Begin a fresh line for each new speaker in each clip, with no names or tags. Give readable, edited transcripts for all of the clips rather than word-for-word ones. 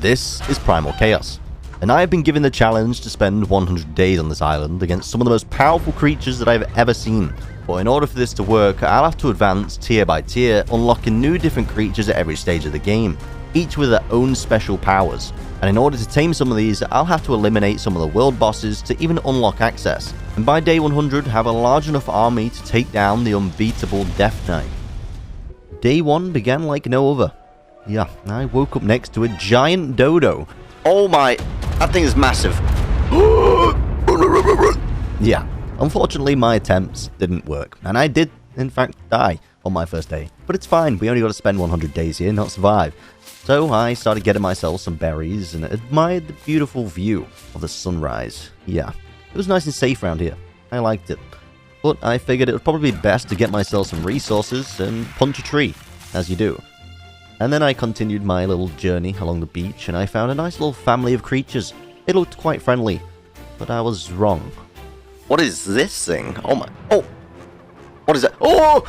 This is Primal Chaos, and I have been given the challenge to spend 100 days on this island against some of the most powerful creatures that I've ever seen. But in order for this to work, I'll have to advance tier by tier, unlocking new different creatures at every stage of the game, each with their own special powers. And in order to tame some of these, I'll have to eliminate some of the world bosses to even unlock access, and by day 100 have a large enough army to take down the unbeatable Death Knight. Day 1 began like no other. Yeah, I woke up next to a giant dodo. Oh my, that thing is massive. Yeah, unfortunately my attempts didn't work, and I did in fact die on my first day. But it's fine, we only got to spend 100 days here, not survive. So I started getting myself some berries and admired the beautiful view of the sunrise. Yeah, it was nice and safe around here. I liked it. But I figured it would probably be best to get myself some resources and punch a tree, as you do. And then I continued my little journey along the beach and I found a nice little family of creatures. It looked quite friendly, but I was wrong. What is this thing? Oh my, oh! What is that? Oh!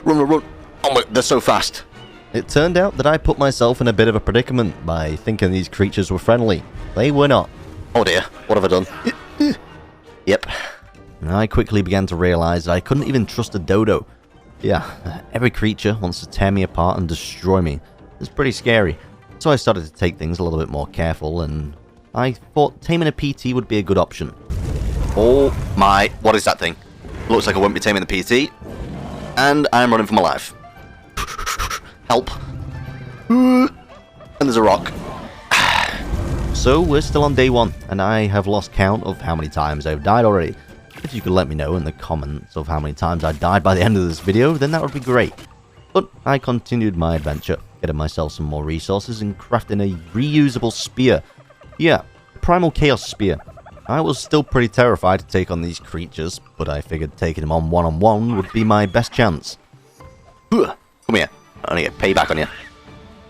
Run, run, run! Oh my, they're so fast! It turned out that I put myself in a bit of a predicament by thinking these creatures were friendly. They were not. Oh dear, what have I done? Yep. I quickly began to realize that I couldn't even trust a dodo. Yeah, every creature wants to tear me apart and destroy me. It's pretty scary. So I started to take things a little bit more careful, and I thought taming a PT would be a good option. Oh my, what is that thing? Looks like I won't be taming the PT. And I'm running for my life. Help. And there's a rock. So we're still on day 1, and I have lost count of how many times I've died already. If you could let me know in the comments of how many times I died by the end of this video, then that would be great. But I continued my adventure, getting myself some more resources and crafting a reusable spear. Yeah, Primal Chaos spear. I was still pretty terrified to take on these creatures, but I figured taking them on one-on-one would be my best chance. Come here, I want to get payback on you.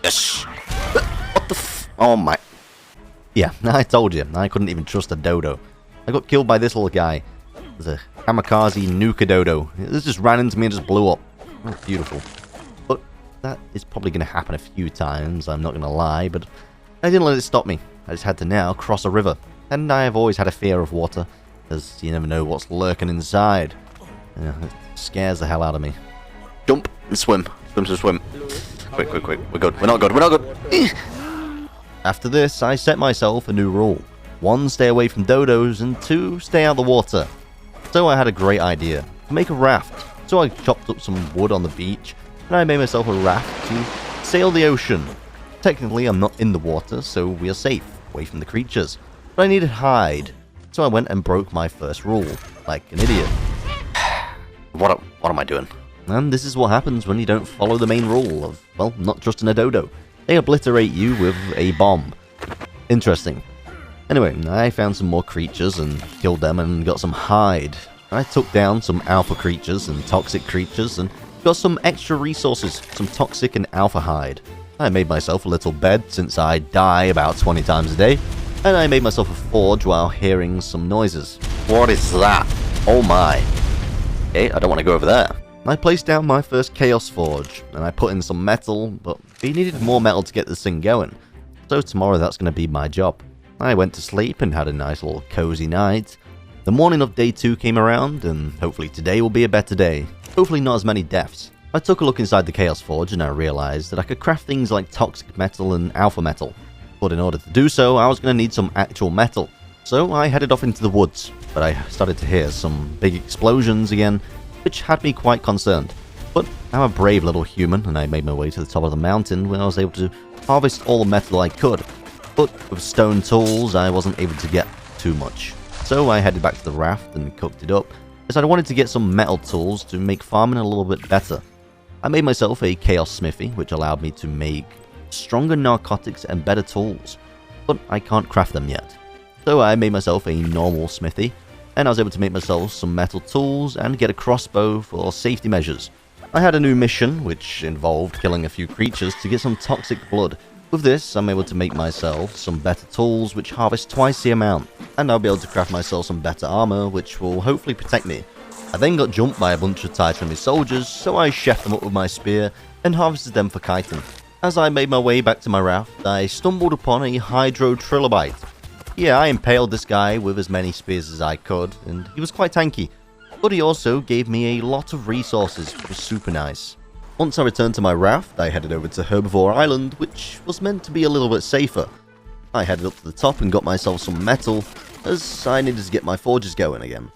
Yes. What the f... Oh my... Yeah, I told you, I couldn't even trust a dodo. I got killed by this little guy. There's a kamikaze nuka dodo. This just ran into me and just blew up. Oh, beautiful. But that is probably going to happen a few times, I'm not going to lie, but I didn't let it stop me. I just had to now cross a river. And I have always had a fear of water, as you never know what's lurking inside. Yeah, it scares the hell out of me. Jump and swim. Swim, swim, swim. Quick, quick, quick. We're good. We're not good. We're not good. After this, I set myself a new rule. 1, stay away from dodos, and 2, stay out of the water. So I had a great idea, to make a raft. So I chopped up some wood on the beach, and I made myself a raft to sail the ocean. Technically I'm not in the water, so we are safe, away from the creatures. But I needed hide, so I went and broke my first rule, like an idiot. What am I doing? And this is what happens when you don't follow the main rule of, well, not trusting a dodo. They obliterate you with a bomb. Interesting. Anyway, I found some more creatures and killed them and got some hide. I took down some alpha creatures and toxic creatures and got some extra resources, some toxic and alpha hide. I made myself a little bed since I die about 20 times a day, and I made myself a forge while hearing some noises. What is that? Oh my. Okay, I don't want to go over there. I placed down my first Chaos Forge, and I put in some metal, but we needed more metal to get this thing going. So tomorrow that's going to be my job. I went to sleep and had a nice little cozy night. The morning of day 2 came around, and hopefully today will be a better day. Hopefully not as many deaths. I took a look inside the Chaos Forge and I realized that I could craft things like toxic metal and alpha metal. But in order to do so, I was going to need some actual metal. So I headed off into the woods, but I started to hear some big explosions again, which had me quite concerned. But I'm a brave little human, and I made my way to the top of the mountain where I was able to harvest all the metal I could. But with stone tools, I wasn't able to get too much. So I headed back to the raft and cooked it up, as I wanted to get some metal tools to make farming a little bit better. I made myself a chaos smithy, which allowed me to make stronger narcotics and better tools. But I can't craft them yet. So I made myself a normal smithy, and I was able to make myself some metal tools and get a crossbow for safety measures. I had a new mission, which involved killing a few creatures to get some toxic blood. With this, I'm able to make myself some better tools which harvest twice the amount, and I'll be able to craft myself some better armor which will hopefully protect me. I then got jumped by a bunch of Titanite soldiers, so I chefed them up with my spear and harvested them for chitin. As I made my way back to my raft, I stumbled upon a hydro trilobite. Yeah, I impaled this guy with as many spears as I could, and he was quite tanky. But he also gave me a lot of resources, which was super nice. Once I returned to my raft, I headed over to Herbivore Island, which was meant to be a little bit safer. I headed up to the top and got myself some metal, as I needed to get my forges going again.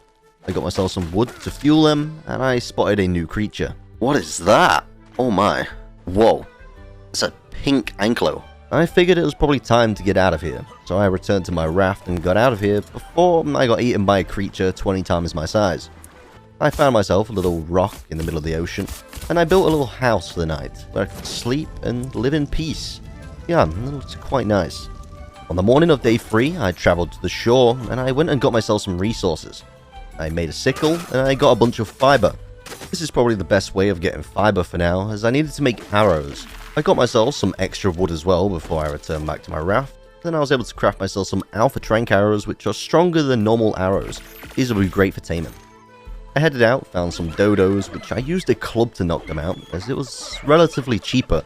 I got myself some wood to fuel them, and I spotted a new creature. What is that? Oh my. Whoa. It's a pink anklo. I figured it was probably time to get out of here, so I returned to my raft and got out of here before I got eaten by a creature 20 times my size. I found myself a little rock in the middle of the ocean, and I built a little house for the night, where I could sleep and live in peace. Yeah, it looks quite nice. On the morning of day 3, I travelled to the shore, and I went and got myself some resources. I made a sickle, and I got a bunch of fibre. This is probably the best way of getting fibre for now, as I needed to make arrows. I got myself some extra wood as well before I returned back to my raft. Then I was able to craft myself some alpha trank arrows, which are stronger than normal arrows. These will be great for taming. I headed out, found some dodos, which I used a club to knock them out, as it was relatively cheaper.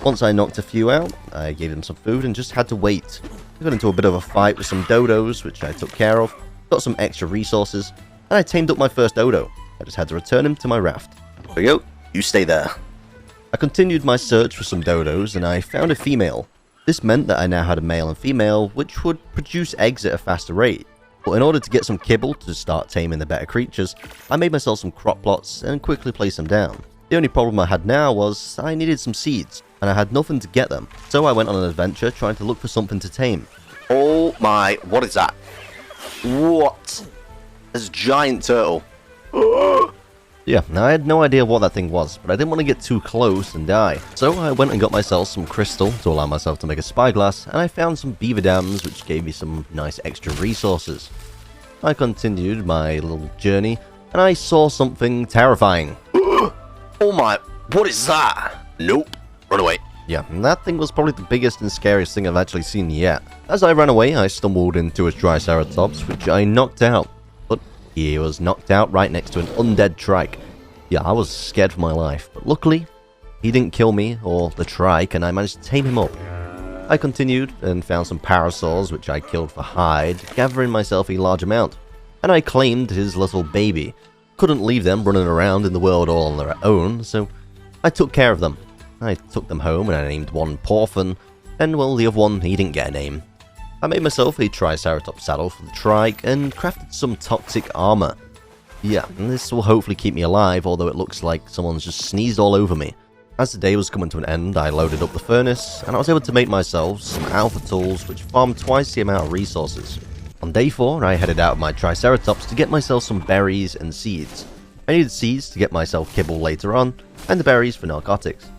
Once I knocked a few out, I gave them some food and just had to wait. I got into a bit of a fight with some dodos, which I took care of, got some extra resources, and I tamed up my first dodo. I just had to return him to my raft. There we go, you stay there. I continued my search for some dodos, and I found a female. This meant that I now had a male and female, which would produce eggs at a faster rate. But in order to get some kibble to start taming the better creatures, I made myself some crop plots and quickly placed them down. The only problem I had now was I needed some seeds, and I had nothing to get them, so I went on an adventure trying to look for something to tame. Oh my, what is that? What? There's a giant turtle. Yeah, now I had no idea what that thing was, but I didn't want to get too close and die. So I went and got myself some crystal to allow myself to make a spyglass, and I found some beaver dams which gave me some nice extra resources. I continued my little journey, and I saw something terrifying. Oh my, what is that? Nope, run away. Yeah, and that thing was probably the biggest and scariest thing I've actually seen yet. As I ran away, I stumbled into a triceratops, which I knocked out. He was knocked out right next to an undead trike. Yeah, I was scared for my life, but luckily, he didn't kill me or the trike, and I managed to tame him up. I continued and found some parasaurs, which I killed for hide, gathering myself a large amount. And I claimed his little baby. Couldn't leave them running around in the world all on their own, so I took care of them. I took them home and I named one Porphin, and well, the other one, he didn't get a name. I made myself a Triceratops saddle for the trike and crafted some toxic armor. Yeah, and this will hopefully keep me alive, although it looks like someone's just sneezed all over me. As the day was coming to an end, I loaded up the furnace, and I was able to make myself some alpha tools which farmed twice the amount of resources. On day 4, I headed out of my Triceratops to get myself some berries and seeds. I needed seeds to get myself kibble later on, and the berries for narcotics.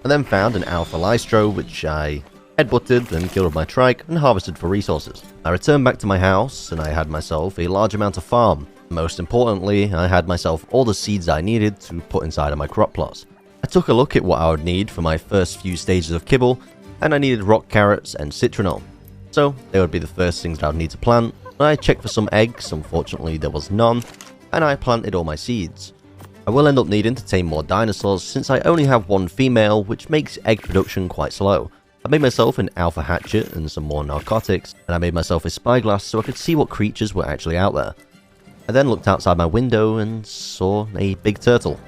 I then found an alpha lystro, which I headbutted and killed my trike and harvested for resources. I returned back to my house and I had myself a large amount of farm. Most importantly, I had myself all the seeds I needed to put inside of my crop plots. I took a look at what I would need for my first few stages of kibble, and I needed rock carrots and citronal. So they would be the first things that I would need to plant. I checked for some eggs, unfortunately there was none, and I planted all my seeds. I will end up needing to tame more dinosaurs since I only have one female, which makes egg production quite slow. I made myself an alpha hatchet and some more narcotics, and I made myself a spyglass so I could see what creatures were actually out there. I then looked outside my window and saw a big turtle.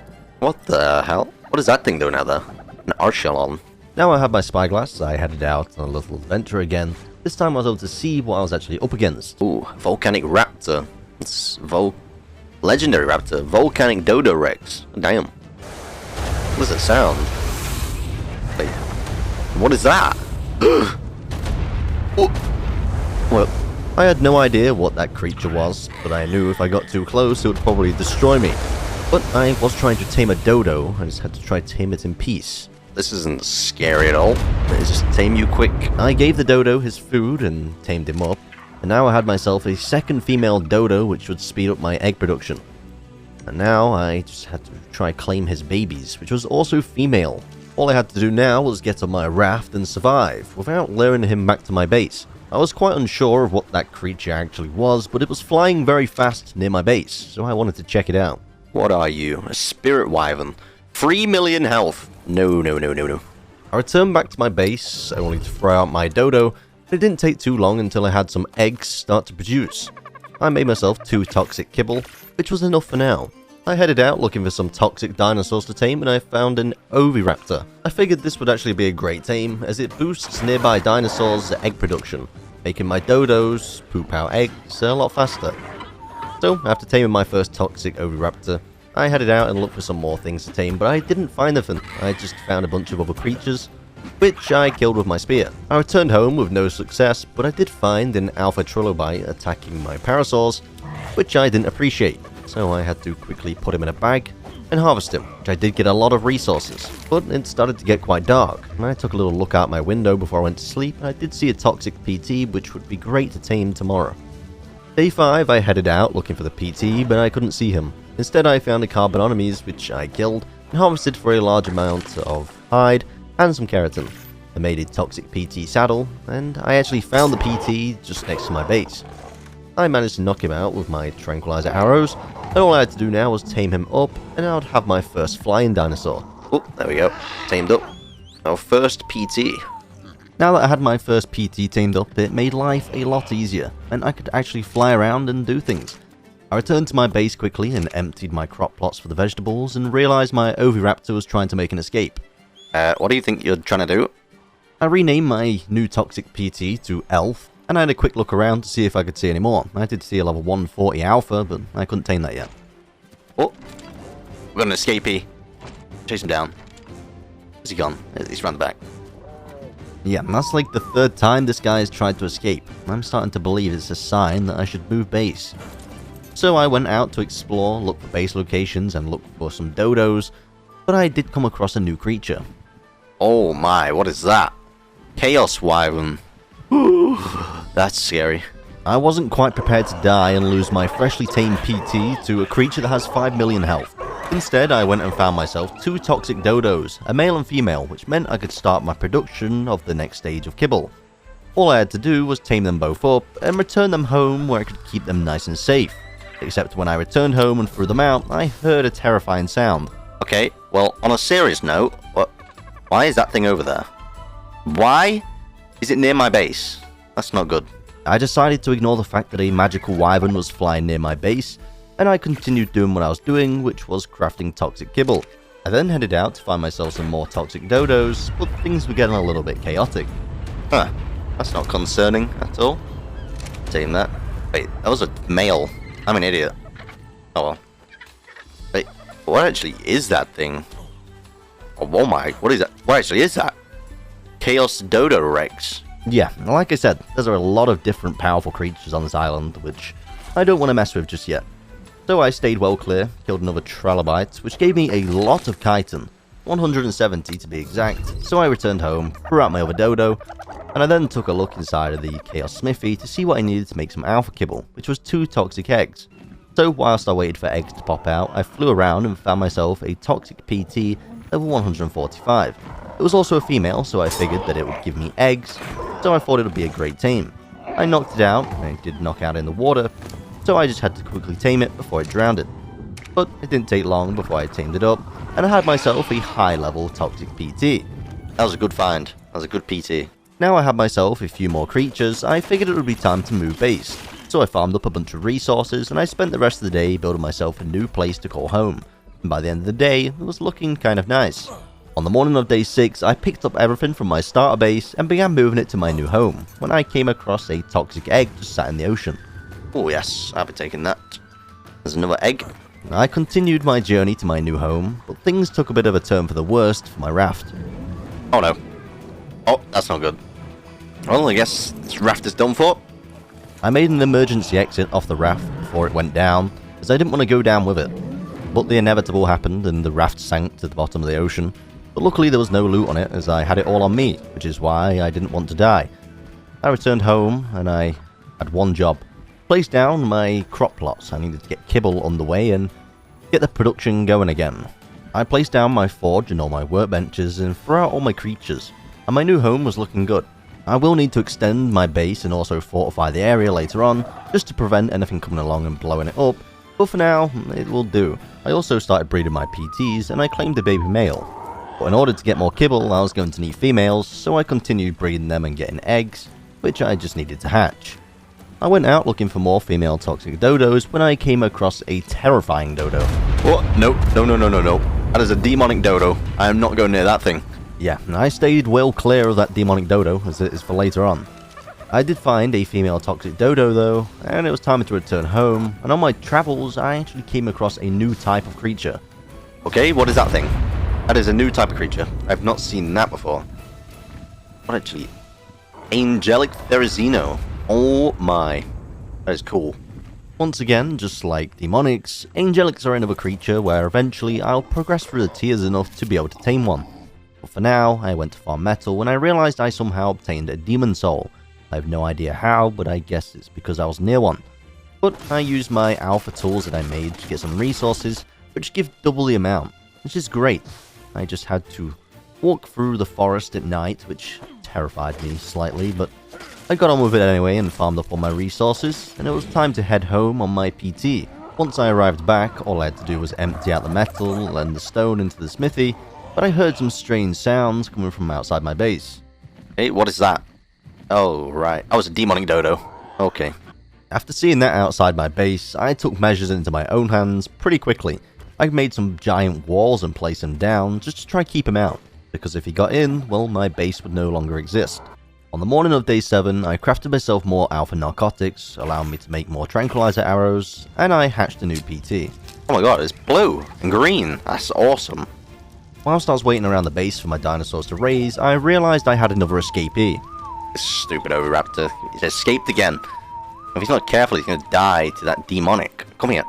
What the hell? What is that thing doing out there? An Archelon. Now I had my spyglass, I headed out on a little adventure again. This time I was able to see what I was actually up against. Ooh, volcanic raptor. It's legendary raptor. Volcanic dodo rex. Damn. What does it sound? Wait. What is that? Well, I had no idea what that creature was, but I knew if I got too close it would probably destroy me. But I was trying to tame a dodo, I just had to try to tame it in peace. This isn't scary at all, it's just tame you quick. I gave the dodo his food and tamed him up, and now I had myself a second female dodo which would speed up my egg production. And now I just had to try claim his babies, which was also female. All I had to do now was get on my raft and survive, without luring him back to my base. I was quite unsure of what that creature actually was, but it was flying very fast near my base, so I wanted to check it out. What are you? A spirit wyvern. 3 million health. No. I returned back to my base, only to throw out my dodo, but it didn't take too long until I had some eggs start to produce. I made myself 2 toxic kibble, which was enough for now. I headed out looking for some toxic dinosaurs to tame, and I found an oviraptor. I figured this would actually be a great tame, as it boosts nearby dinosaurs' egg production, making my dodos poop out eggs a lot faster. So, after taming my first toxic oviraptor, I headed out and looked for some more things to tame, but I didn't find anything. I just found a bunch of other creatures, which I killed with my spear. I returned home with no success, but I did find an alpha trilobite attacking my parasaurs, which I didn't appreciate, so I had to quickly put him in a bag and harvest him, which I did get a lot of resources. But it started to get quite dark, and I took a little look out my window before I went to sleep, and I did see a toxic PT, which would be great to tame tomorrow. Day 5, I headed out looking for the PT, but I couldn't see him. Instead, I found a Carbonimes, which I killed, and harvested for a large amount of hide and some keratin. I made a toxic PT saddle, and I actually found the PT just next to my base. I managed to knock him out with my tranquilizer arrows, and all I had to do now was tame him up, and I would have my first flying dinosaur. Oh, there we go, tamed up. Our first PT. Now that I had my first PT tamed up, it made life a lot easier, and I could actually fly around and do things. I returned to my base quickly and emptied my crop plots for the vegetables, and realized my oviraptor was trying to make an escape. What do you think you're trying to do? I renamed my new toxic PT to Elf, and I had a quick look around to see if I could see any more. I did see a level 140 alpha, but I couldn't tame that yet. Oh, we've got an escapee. Chase him down. Where's he gone? He's round the back. Yeah, that's like the 3rd time this guy has tried to escape. I'm starting to believe it's a sign that I should move base. So I went out to explore, look for base locations, and look for some dodos, but I did come across a new creature. Oh my, what is that? Chaos Wyvern. That's scary. I wasn't quite prepared to die and lose my freshly tamed PT to a creature that has 5 million health. Instead, I went and found myself 2 toxic dodos, a male and female, which meant I could start my production of the next stage of kibble. All I had to do was tame them both up and return them home where I could keep them nice and safe. Except when I returned home and threw them out, I heard a terrifying sound. Okay, well, on a serious note, why is that thing over there? Why is it near my base? That's not good. I decided to ignore the fact that a magical wyvern was flying near my base, and I continued doing what I was doing, which was crafting toxic kibble. I then headed out to find myself some more toxic dodos, but things were getting a little bit chaotic. Huh, that's not concerning at all. Tame that. Wait, that was a male. I'm an idiot. Oh well. Wait, what actually is that thing? Oh my, what is that? What actually is that? Chaos Dodo Rex. Yeah, like I said, there's a lot of different powerful creatures on this island, which I don't want to mess with just yet. So I stayed well clear, killed another trilobite, which gave me a lot of chitin, 170 to be exact, so I returned home, threw out my other dodo, and I then took a look inside of the Chaos Smithy to see what I needed to make some alpha kibble, which was 2 toxic eggs. So whilst I waited for eggs to pop out, I flew around and found myself a toxic PT level 145. It was also a female, so I figured that it would give me eggs, so I thought it would be a great tame. I knocked it out, and it did knock out in the water, so I just had to quickly tame it before it drowned it. But it didn't take long before I tamed it up, and I had myself a high-level toxic PT. That was a good find. That was a good PT. Now I had myself a few more creatures, I figured it would be time to move base. So I farmed up a bunch of resources, and I spent the rest of the day building myself a new place to call home. And by the end of the day, it was looking kind of nice. On the morning of day 6, I picked up everything from my starter base and began moving it to my new home, when I came across a toxic egg just sat in the ocean. Oh yes, I'll be taking that. There's another egg. I continued my journey to my new home, but things took a bit of a turn for the worst for my raft. Oh no. Oh, that's not good. Well, I guess this raft is done for. I made an emergency exit off the raft before it went down, as I didn't want to go down with it. But the inevitable happened and the raft sank to the bottom of the ocean. But luckily there was no loot on it, as I had it all on me, which is why I didn't want to die. I returned home, and I had one job. Place down my crop plots. I needed to get kibble underway and get the production going again. I placed down my forge and all my workbenches and threw out all my creatures, and my new home was looking good. I will need to extend my base and also fortify the area later on, just to prevent anything coming along and blowing it up, but for now, it will do. I also started breeding my PTs, and I claimed a baby male. But in order to get more kibble, I was going to need females, so I continued breeding them and getting eggs, which I just needed to hatch. I went out looking for more female toxic dodos when I came across a terrifying dodo. Oh, no. That is a demonic dodo. I am not going near that thing. Yeah, I stayed well clear of that demonic dodo, as it is for later on. I did find a female toxic dodo though, and it was time to return home, and on my travels I actually came across a new type of creature. Okay, what is that thing? That is a new type of creature. I've not seen that before. What actually? Angelic Therizino. Oh my. That is cool. Once again, just like demonics, angelics are another creature where eventually I'll progress through the tiers enough to be able to tame one. But for now, I went to farm metal when I realized I somehow obtained a demon soul. I have no idea how, but I guess it's because I was near one. But I used my alpha tools that I made to get some resources, which give double the amount, which is great. I just had to walk through the forest at night, which terrified me slightly, but I got on with it anyway and farmed up all my resources, and it was time to head home on my PT. Once I arrived back, all I had to do was empty out the metal and the stone into the smithy, but I heard some strange sounds coming from outside my base. Hey, what is that? Oh, right. I was a demonic dodo. Okay. After seeing that outside my base, I took measures into my own hands pretty quickly. I made some giant walls and placed them down just to try to keep him out, because if he got in, well, my base would no longer exist. On the morning of day 7, I crafted myself more alpha narcotics, allowing me to make more tranquilizer arrows, and I hatched a new PT. Oh my god, it's blue and green. That's awesome. Whilst I was waiting around the base for my dinosaurs to raise, I realized I had another escapee. This stupid Oviraptor. He's escaped again. If he's not careful, he's going to die to that demonic. Come here.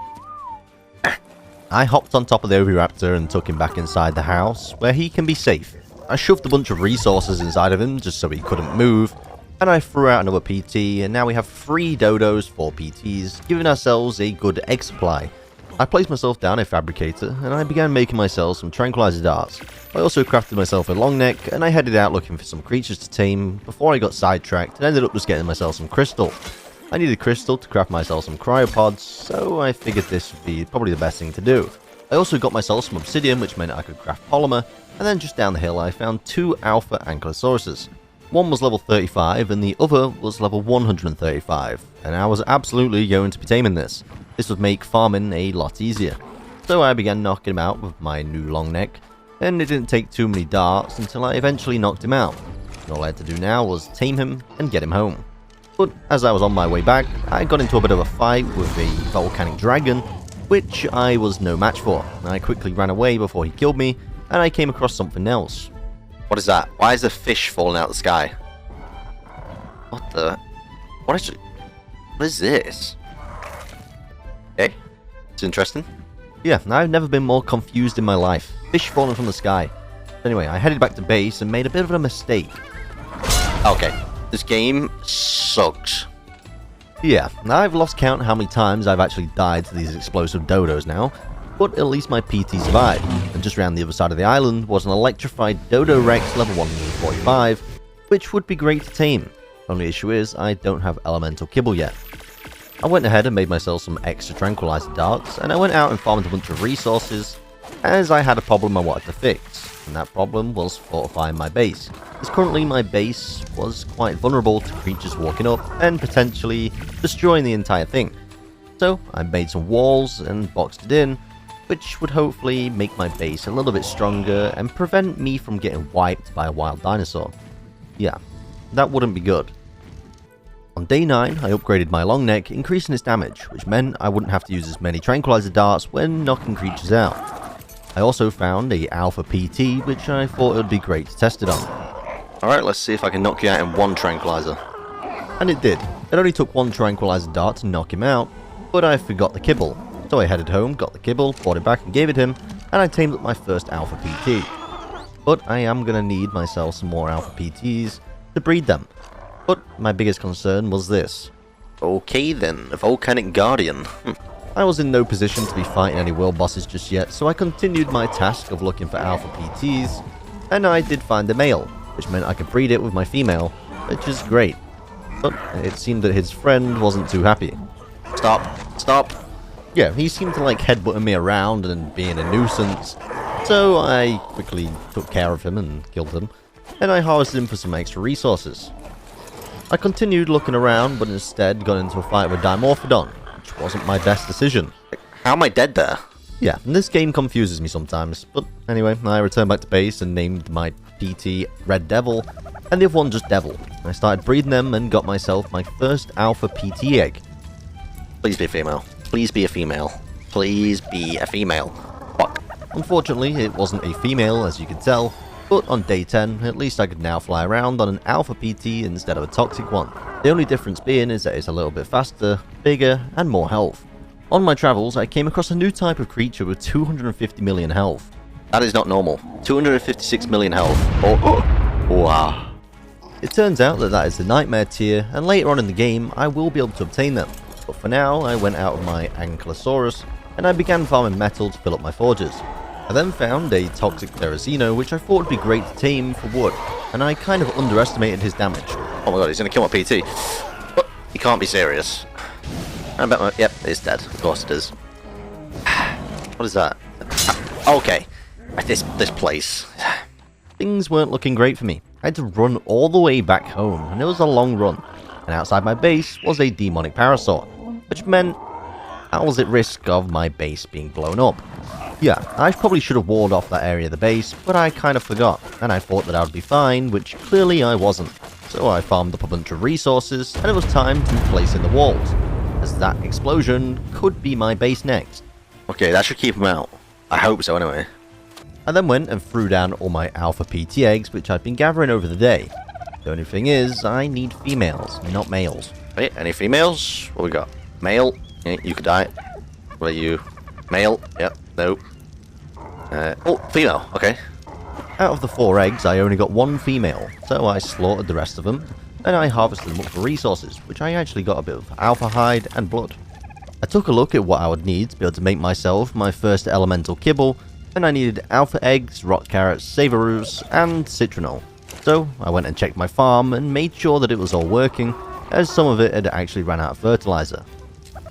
I hopped on top of the Oviraptor and took him back inside the house, where he can be safe. I shoved a bunch of resources inside of him just so he couldn't move, and I threw out another PT, and now we have 3 dodos, 4 PTs, giving ourselves a good egg supply. I placed myself down a fabricator, and I began making myself some tranquilizer darts. I also crafted myself a long neck, and I headed out looking for some creatures to tame before I got sidetracked and ended up just getting myself some crystal. I needed crystal to craft myself some cryopods, so I figured this would be probably the best thing to do. I also got myself some obsidian, which meant I could craft polymer, and then just down the hill I found 2 alpha ankylosauruses. One was level 35 and the other was level 135, and I was absolutely going to be taming this. This would make farming a lot easier. So I began knocking him out with my new long neck, and it didn't take too many darts until I eventually knocked him out. All I had to do now was tame him and get him home. But as I was on my way back, I got into a bit of a fight with a volcanic dragon, which I was no match for. I quickly ran away before he killed me, and I came across something else. What is that? Why is a fish falling out of the sky? What the? What is this? Okay, it's interesting. Yeah, I've never been more confused in my life. Fish falling from the sky. Anyway, I headed back to base and made a bit of a mistake. Okay, this game sucks. Yeah, I've lost count how many times I've actually died to these explosive dodos now, but at least my PT survived, and just around the other side of the island was an electrified Dodo Rex level 145, which would be great to tame. Only issue is, I don't have elemental kibble yet. I went ahead and made myself some extra tranquilizer darts, and I went out and farmed a bunch of resources, as I had a problem I wanted to fix, and that problem was fortifying my base, as currently my base was quite vulnerable to creatures walking up and potentially destroying the entire thing. So I made some walls and boxed it in, which would hopefully make my base a little bit stronger and prevent me from getting wiped by a wild dinosaur. Yeah, that wouldn't be good. On day 9, I upgraded my long neck, increasing its damage, which meant I wouldn't have to use as many tranquilizer darts when knocking creatures out. I also found a alpha PT, which I thought it would be great to test it on. Alright, let's see if I can knock you out in 1 tranquilizer. And it did. It only took 1 tranquilizer dart to knock him out, but I forgot the kibble. So I headed home, got the kibble, brought it back and gave it him, and I tamed up my first alpha PT. But I am going to need myself some more alpha PTs to breed them. But my biggest concern was this. Okay then, a volcanic guardian. I was in no position to be fighting any world bosses just yet, so I continued my task of looking for alpha PTs, and I did find a male, which meant I could breed it with my female, which is great. But it seemed that his friend wasn't too happy. Stop. Yeah, he seemed to like headbutting me around and being a nuisance, So I quickly took care of him and killed him, and I harvested him for some extra resources. I continued looking around, but instead got into a fight with Dimorphodon, which wasn't my best decision.
How am I dead there?
Yeah, and this game confuses me sometimes, but anyway, I returned back to base and named my PT Red Devil, and the other one just Devil. I started breeding them and got myself my first alpha PT egg.
Please be a female. Please be a female. Please be a female. Fuck.
Unfortunately, it wasn't a female, as you can tell, but on day 10, at least I could now fly around on an alpha PT instead of a toxic one. The only difference being is that it's a little bit faster, bigger, and more health. On my travels, I came across a new type of creature with 250 million health.
That is not normal. 256 million health. Oh, wow.
It turns out that that is the Nightmare tier, and later on in the game, I will be able to obtain them. But for now, I went out of my Ankylosaurus, and I began farming metal to fill up my forges. I then found a toxic Therizino, which I thought would be great to tame for wood, and I kind of underestimated his damage.
Oh my god, he's gonna kill my PT. What? You can't be serious. I bet my... Yep, it's dead. Of course it is. What is that? Okay. This place.
Things weren't looking great for me. I had to run all the way back home, and it was a long run. And outside my base was a demonic parasaur, which meant I was at risk of my base being blown up. Yeah, I probably should have walled off that area of the base, but I kind of forgot, and I thought that I would be fine, which clearly I wasn't. So I farmed up a bunch of resources, and it was time to place in the walls, as that explosion could be my base next.
Okay, that should keep him out. I hope so anyway.
I then went and threw down all my alpha PT eggs, which I've been gathering over the day. The only thing is, I need females, not males.
Wait, any females? What we got? Male? Yeah, you could die. What are you? Male? Yep, nope. Oh, female, okay.
Out of the 4 eggs, I only got 1 female, so I slaughtered the rest of them, and I harvested them up for resources, which I actually got a bit of alpha hide and blood. I took a look at what I would need to be able to make myself my first elemental kibble, and I needed alpha eggs, rock carrots, savourous, and citronal. So I went and checked my farm and made sure that it was all working, as some of it had actually ran out of fertilizer.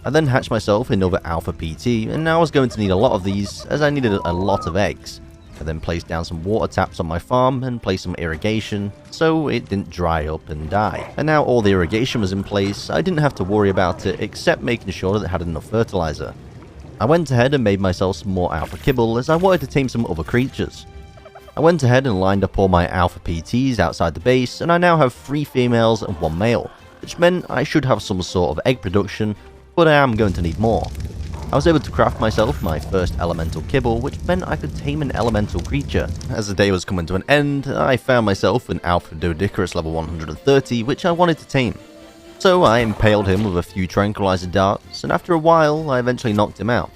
I then hatched myself another alpha PT, and now I was going to need a lot of these, as I needed a lot of eggs. I then placed down some water taps on my farm and placed some irrigation, so it didn't dry up and die. And now all the irrigation was in place, I didn't have to worry about it except making sure that it had enough fertilizer. I went ahead and made myself some more alpha kibble, as I wanted to tame some other creatures. I went ahead and lined up all my alpha PTs outside the base, and I now have 3 females and 1 male, which meant I should have some sort of egg production, but I am going to need more. I was able to craft myself my first elemental kibble, which meant I could tame an elemental creature. As the day was coming to an end, I found myself an alpha Doedicurus level 130, which I wanted to tame. So I impaled him with a few tranquilizer darts, and after a while, I eventually knocked him out.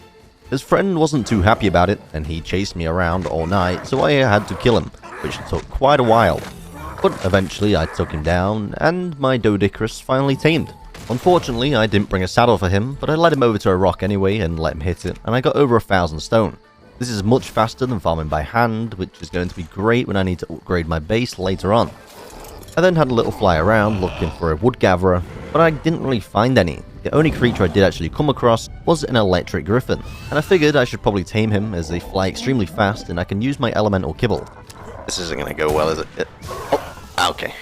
His friend wasn't too happy about it, and he chased me around all night, so I had to kill him, which took quite a while. But eventually I took him down, and my Doedicurus finally tamed. Unfortunately, I didn't bring a saddle for him, but I led him over to a rock anyway and let him hit it, and I got over 1,000 stone. This is much faster than farming by hand, which is going to be great when I need to upgrade my base later on. I then had a little fly around looking for a wood gatherer, but I didn't really find any. The only creature I did actually come across was an electric griffin, and I figured I should probably tame him as they fly extremely fast and I can use my elemental kibble.
This isn't going to go well, is it? Oh, okay.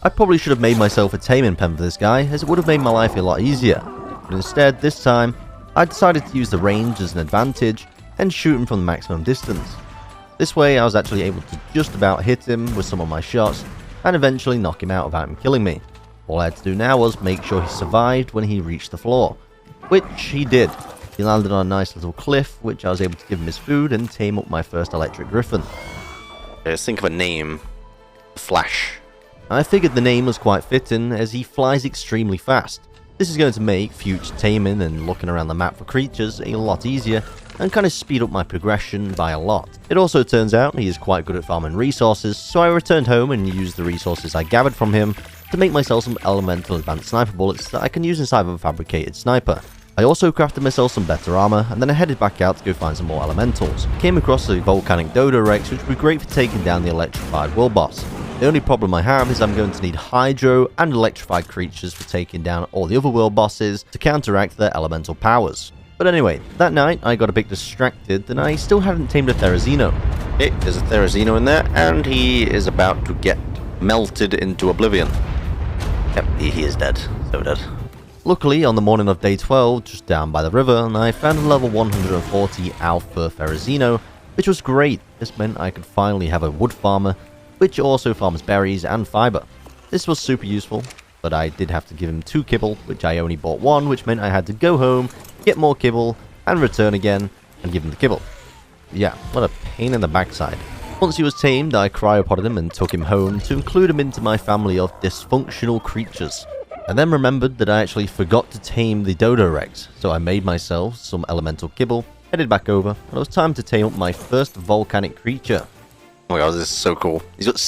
I probably should have made myself a taming pen for this guy, as it would have made my life a lot easier. But instead, this time, I decided to use the range as an advantage and shoot him from the maximum distance. This way I was actually able to just about hit him with some of my shots, and eventually knock him out without him killing me. All I had to do now was make sure he survived when he reached the floor, which he did. He landed on a nice little cliff, which I was able to give him his food and tame up my first electric griffin.
Let's think of a name. Flash.
I figured the name was quite fitting, as he flies extremely fast. This is going to make future taming and looking around the map for creatures a lot easier, and kind of speed up my progression by a lot. It also turns out he is quite good at farming resources, so I returned home and used the resources I gathered from him to make myself some elemental advanced sniper bullets that I can use inside of a fabricated sniper. I also crafted myself some better armor, and then I headed back out to go find some more elementals. Came across the volcanic Dodo Rex, which would be great for taking down the electrified world boss. The only problem I have is I'm going to need hydro and electrified creatures for taking down all the other world bosses to counteract their elemental powers. But anyway, that night I got a bit distracted and I still hadn't tamed a Therizino.
Okay, there's a Therizino in there, and he is about to get melted into oblivion. Yep, he is dead. So dead.
Luckily, on the morning of day 12, just down by the river, I found a level 140 Alpha Therizino, which was great. This meant I could finally have a wood farmer, which also farms berries and fiber. This was super useful, but I did have to give him 2 kibble, which I only bought 1, which meant I had to go home, get more kibble, and return again, and give him the kibble. Yeah, what a pain in the backside. Once he was tamed, I cryopoded him and took him home to include him into my family of dysfunctional creatures. I then remembered that I actually forgot to tame the Dodo Rex, so I made myself some elemental kibble, headed back over, and it was time to tame up my first volcanic creature.
Oh my god, this is so cool. He's got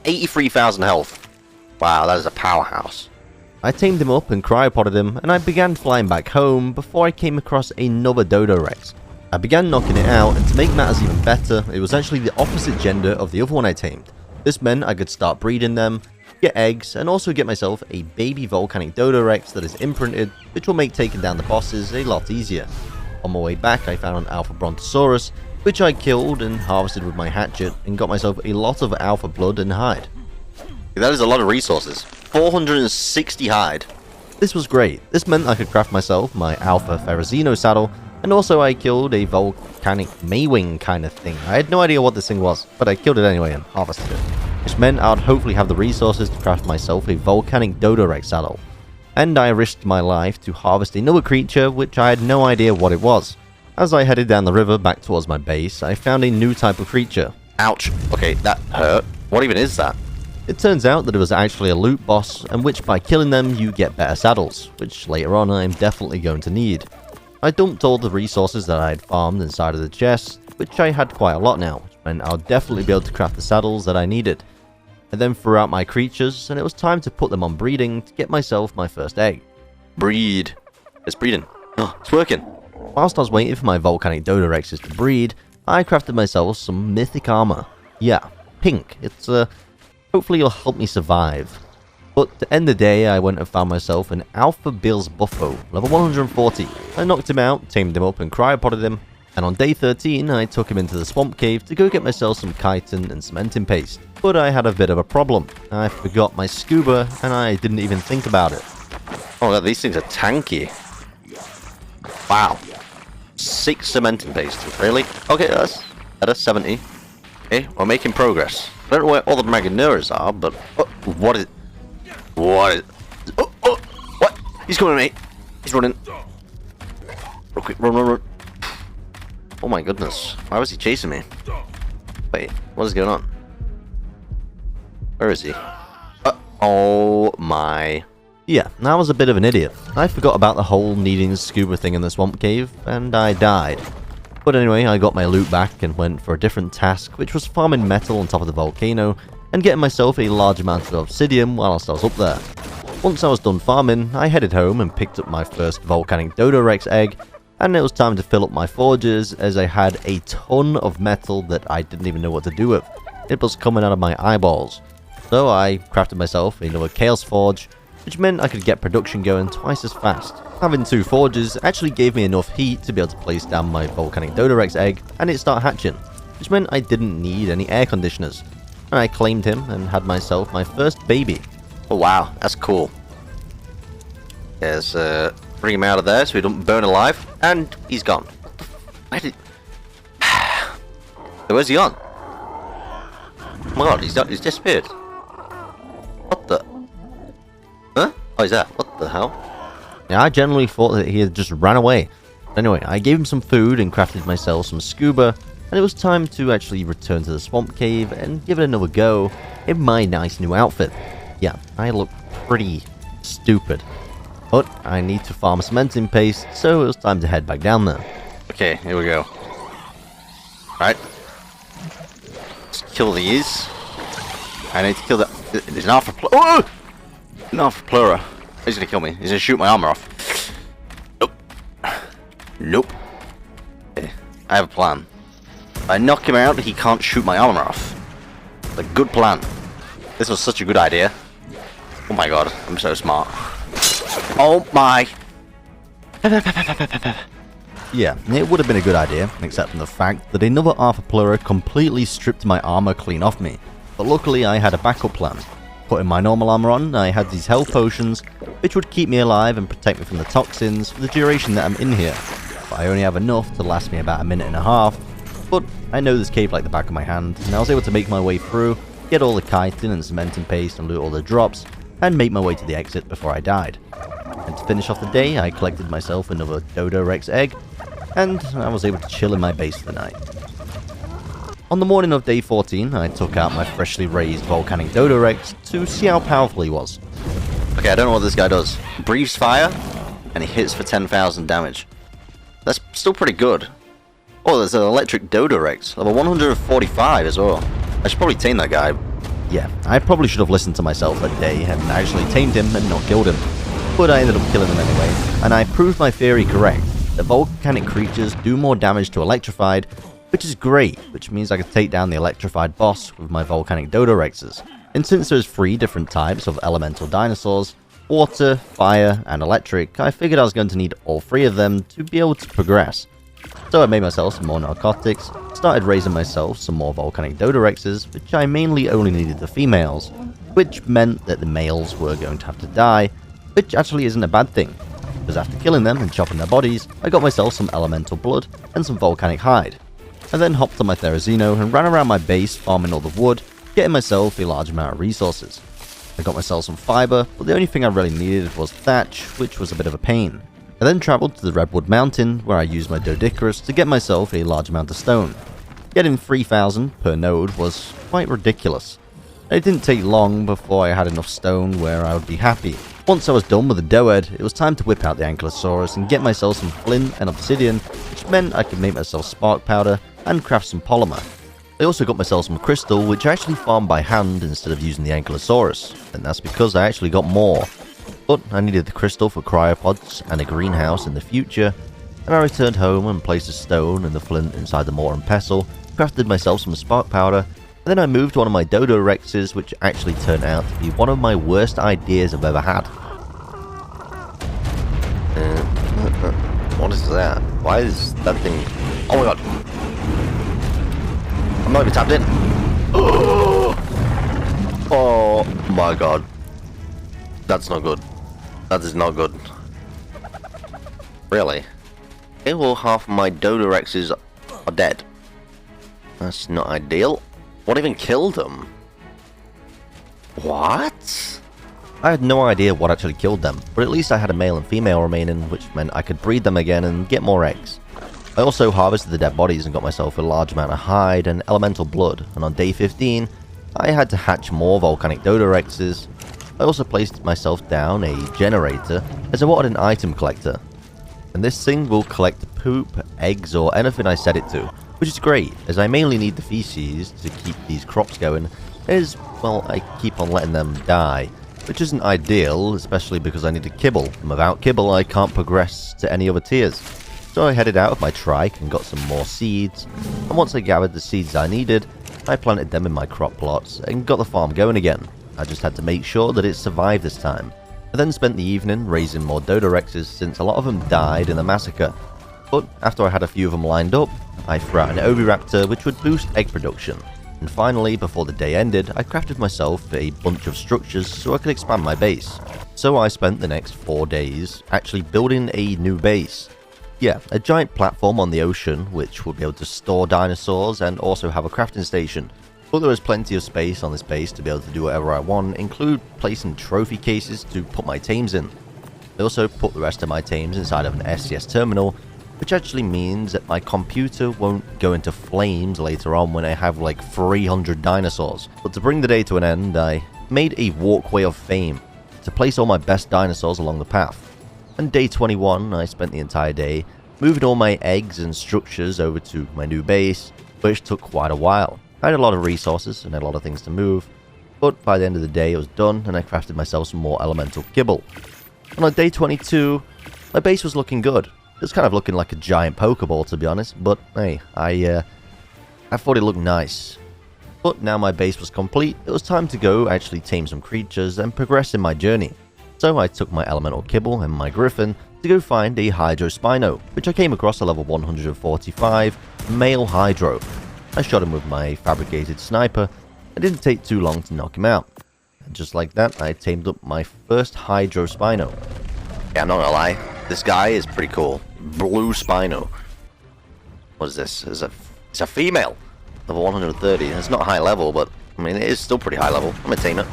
83,000 health. Wow, that is a powerhouse.
I tamed him up and cryopoded him, and I began flying back home before I came across another Dodo Rex. I began knocking it out, and to make matters even better, it was actually the opposite gender of the other one I tamed. This meant I could start breeding them, get eggs, and also get myself a baby volcanic Dodo Rex that is imprinted, which will make taking down the bosses a lot easier. On my way back, I found an Alpha Brontosaurus, which I killed and harvested with my hatchet, and got myself a lot of alpha blood and hide.
That is a lot of resources. 460 hide.
This was great. This meant I could craft myself my Alpha Therizino saddle, and also I killed a volcanic Maywing kind of thing. I had no idea what this thing was, but I killed it anyway and harvested it. Which meant I would hopefully have the resources to craft myself a volcanic Dodo Rex saddle. And I risked my life to harvest another creature which I had no idea what it was. As I headed down the river back towards my base, I found a new type of creature.
Ouch. Okay, that hurt. What even is that?
It turns out that it was actually a loot boss, and which by killing them you get better saddles, which later on I'm definitely going to need. I dumped all the resources that I had farmed inside of the chest, which I had quite a lot now, which meant I'll definitely be able to craft the saddles that I needed. I then threw out my creatures, and it was time to put them on breeding to get myself my first egg.
Breed. It's breeding. Oh, it's working.
Whilst I was waiting for my volcanic Dodo Rexes to breed, I crafted myself some Mythic armor. Yeah, pink. It's hopefully it'll help me survive. But to end the day, I went and found myself an Alpha Bills Buffo, level 140. I knocked him out, tamed him up, and cryopoded him. And on day 13, I took him into the swamp cave to go get myself some chitin and cementing paste. But I had a bit of a problem. I forgot my scuba, and I didn't even think about it.
Oh god, these things are tanky. Wow. 6 cementing paste, really? Okay, that's 70. Okay, we're making progress. I don't know where all the Maganuras are, but... Oh, what is... What is... Oh, oh, what? He's coming at me. He's running. Real quick, run, run, run. Oh my goodness. Why was he chasing me? Wait, what is going on? Where is he? Oh my...
Yeah, I was a bit of an idiot. I forgot about the whole needing scuba thing in the swamp cave, and I died. But anyway, I got my loot back and went for a different task, which was farming metal on top of the volcano, and getting myself a large amount of obsidian whilst I was up there. Once I was done farming, I headed home and picked up my first volcanic Dodo Rex egg, and it was time to fill up my forges as I had a ton of metal that I didn't even know what to do with. It was coming out of my eyeballs. So I crafted myself another Chaos Forge, which meant I could get production going twice as fast. Having 2 forges actually gave me enough heat to be able to place down my volcanic Dodo Rex egg and it started hatching, which meant I didn't need any air conditioners. And I claimed him and had myself my first baby.
Oh wow, that's cool. There's bring him out of there so he don't burn alive, and he's gone. Where did... So where's he on? Oh my god, he's disappeared. What the... Huh? Oh, he's there. What the hell?
Yeah, I generally thought that he had just ran away. Anyway, I gave him some food and crafted myself some scuba, and it was time to actually return to the swamp cave and give it another go in my nice new outfit. Yeah, I look pretty stupid. But I need to farm cementing paste, so it was time to head back down there.
Okay, here we go. Alright. Let's kill these. I need to kill that. There's an alpha plura. Oh! An alpha plura. He's gonna kill me. He's gonna shoot my armor off. Nope. Nope. Okay, I have a plan. If I knock him out, he can't shoot my armor off. It's a good plan. This was such a good idea. Oh my god, I'm so smart. Oh my...
Yeah, it would have been a good idea, except for the fact that another Arthropleura completely stripped my armor clean off me. But luckily I had a backup plan. Putting my normal armor on, I had these health potions, which would keep me alive and protect me from the toxins for the duration that I'm in here. But I only have enough to last me about a minute and a half, but I know this cave like the back of my hand, and I was able to make my way through, get all the chitin and cementing paste and loot all the drops, and make my way to the exit before I died. And to finish off the day, I collected myself another Dodo Rex egg, and I was able to chill in my base for the night. On the morning of day 14, I took out my freshly raised volcanic Dodo Rex to see how powerful he was.
Okay, I don't know what this guy does. Breathes fire, and he hits for 10,000 damage. That's still pretty good. Oh, there's an electric Dodo Rex, level 145 as well. I should probably tame that guy.
Yeah, I probably should have listened to myself that day and actually tamed him and not killed him. But I ended up killing him anyway, and I proved my theory correct, that volcanic creatures do more damage to electrified, which is great, which means I could take down the electrified boss with my volcanic Dodo Rexes. And since there's 3 different types of elemental dinosaurs, water, fire, and electric, I figured I was going to need all 3 of them to be able to progress. So I made myself some more narcotics, started raising myself some more volcanic Dodo Rexes, which I mainly only needed the females, which meant that the males were going to have to die, which actually isn't a bad thing, because after killing them and chopping their bodies, I got myself some elemental blood and some volcanic hide. I then hopped on my Therizino and ran around my base farming all the wood, getting myself a large amount of resources. I got myself some fiber, but the only thing I really needed was thatch, which was a bit of a pain. I then travelled to the Redwood Mountain, where I used my Doedicurus to get myself a large amount of stone. Getting 3,000 per node was quite ridiculous. It didn't take long before I had enough stone where I would be happy. Once I was done with the Doed, it was time to whip out the Ankylosaurus and get myself some flint and obsidian, which meant I could make myself spark powder and craft some polymer. I also got myself some crystal, which I actually farmed by hand instead of using the Ankylosaurus, and that's because I actually got more. But I needed the crystal for cryopods and a greenhouse in the future, and I returned home and placed the stone and the flint inside the mortar and pestle, crafted myself some spark powder, and then I moved one of my Dodo Rexes, which actually turned out to be one of my worst ideas I've ever had.
What is that? Why is that thing... Oh my god. I'm not even tapped in. Oh my god. That's not good. That is not good. Really? Okay, well, half of my Dodo Rexes are dead. That's not ideal. What even killed them? What?
I had no idea what actually killed them, but at least I had a male and female remaining, which meant I could breed them again and get more eggs. I also harvested the dead bodies and got myself a large amount of hide and elemental blood, and on day 15, I had to hatch more volcanic Dodo Rexes. I also placed myself down a generator as I wanted an item collector. And this thing will collect poop, eggs, or anything I set it to, which is great, as I mainly need the feces to keep these crops going, as, well, I keep on letting them die, which isn't ideal, especially because I need to kibble, and without kibble I can't progress to any other tiers. So I headed out with my trike and got some more seeds, and once I gathered the seeds I needed, I planted them in my crop plots and got the farm going again. I just had to make sure that it survived this time. I then spent the evening raising more Dodo Rexes since a lot of them died in the massacre. But after I had a few of them lined up, I threw out an Oviraptor which would boost egg production. And finally, before the day ended, I crafted myself a bunch of structures so I could expand my base. So I spent the next 4 days actually building a new base. Yeah, a giant platform on the ocean which would be able to store dinosaurs and also have a crafting station. But there was plenty of space on this base to be able to do whatever I want, include placing trophy cases to put my tames in. I also put the rest of my tames inside of an SCS terminal, which actually means that my computer won't go into flames later on when I have like 300 dinosaurs. But to bring the day to an end, I made a walkway of fame to place all my best dinosaurs along the path. And day 21, I spent the entire day moving all my eggs and structures over to my new base, which took quite a while. I had a lot of resources and a lot of things to move, but by the end of the day it was done and I crafted myself some more elemental kibble. And on day 22, my base was looking good. It was kind of looking like a giant Pokeball, to be honest, but hey, I thought it looked nice. But now my base was complete, it was time to go actually tame some creatures and progress in my journey. So I took my elemental kibble and my griffin to go find a Hydro Spino, which I came across a level 145 male Hydro. I shot him with my fabricated sniper. It didn't take too long to knock him out. And just like that, I tamed up my first Hydro Spino.
Yeah, I'm not gonna lie. This guy is pretty cool. Blue Spino. What is this? It's a female. Level 130. It's not high level, but I mean, it is still pretty high level. I'm gonna tame it.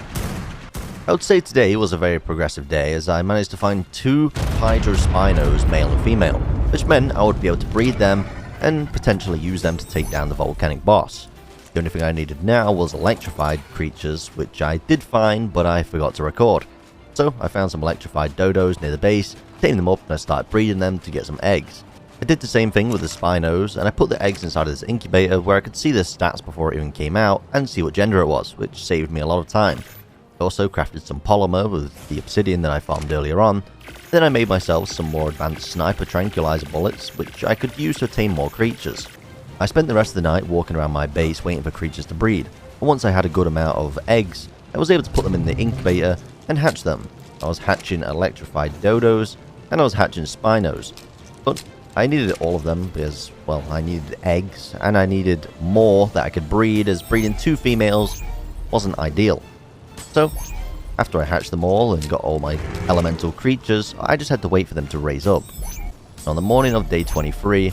I would say today was a very progressive day as I managed to find 2 Hydro Spinos, male and female, which meant I would be able to breed them and potentially use them to take down the volcanic boss. The only thing I needed now was electrified creatures, which I did find, but I forgot to record. So I found some electrified dodos near the base, tamed them up, and I started breeding them to get some eggs. I did the same thing with the Spinos, and I put the eggs inside of this incubator where I could see their stats before it even came out and see what gender it was, which saved me a lot of time. I also crafted some polymer with the obsidian that I farmed earlier on. Then I made myself some more advanced sniper tranquilizer bullets, which I could use to tame more creatures. I spent the rest of the night walking around my base waiting for creatures to breed, and once I had a good amount of eggs, I was able to put them in the incubator and hatch them. I was hatching electrified dodos, and I was hatching spinos. But I needed all of them because, well, I needed eggs, and I needed more that I could breed, as breeding 2 females wasn't ideal. So, after I hatched them all and got all my elemental creatures, I just had to wait for them to raise up. On the morning of day 23,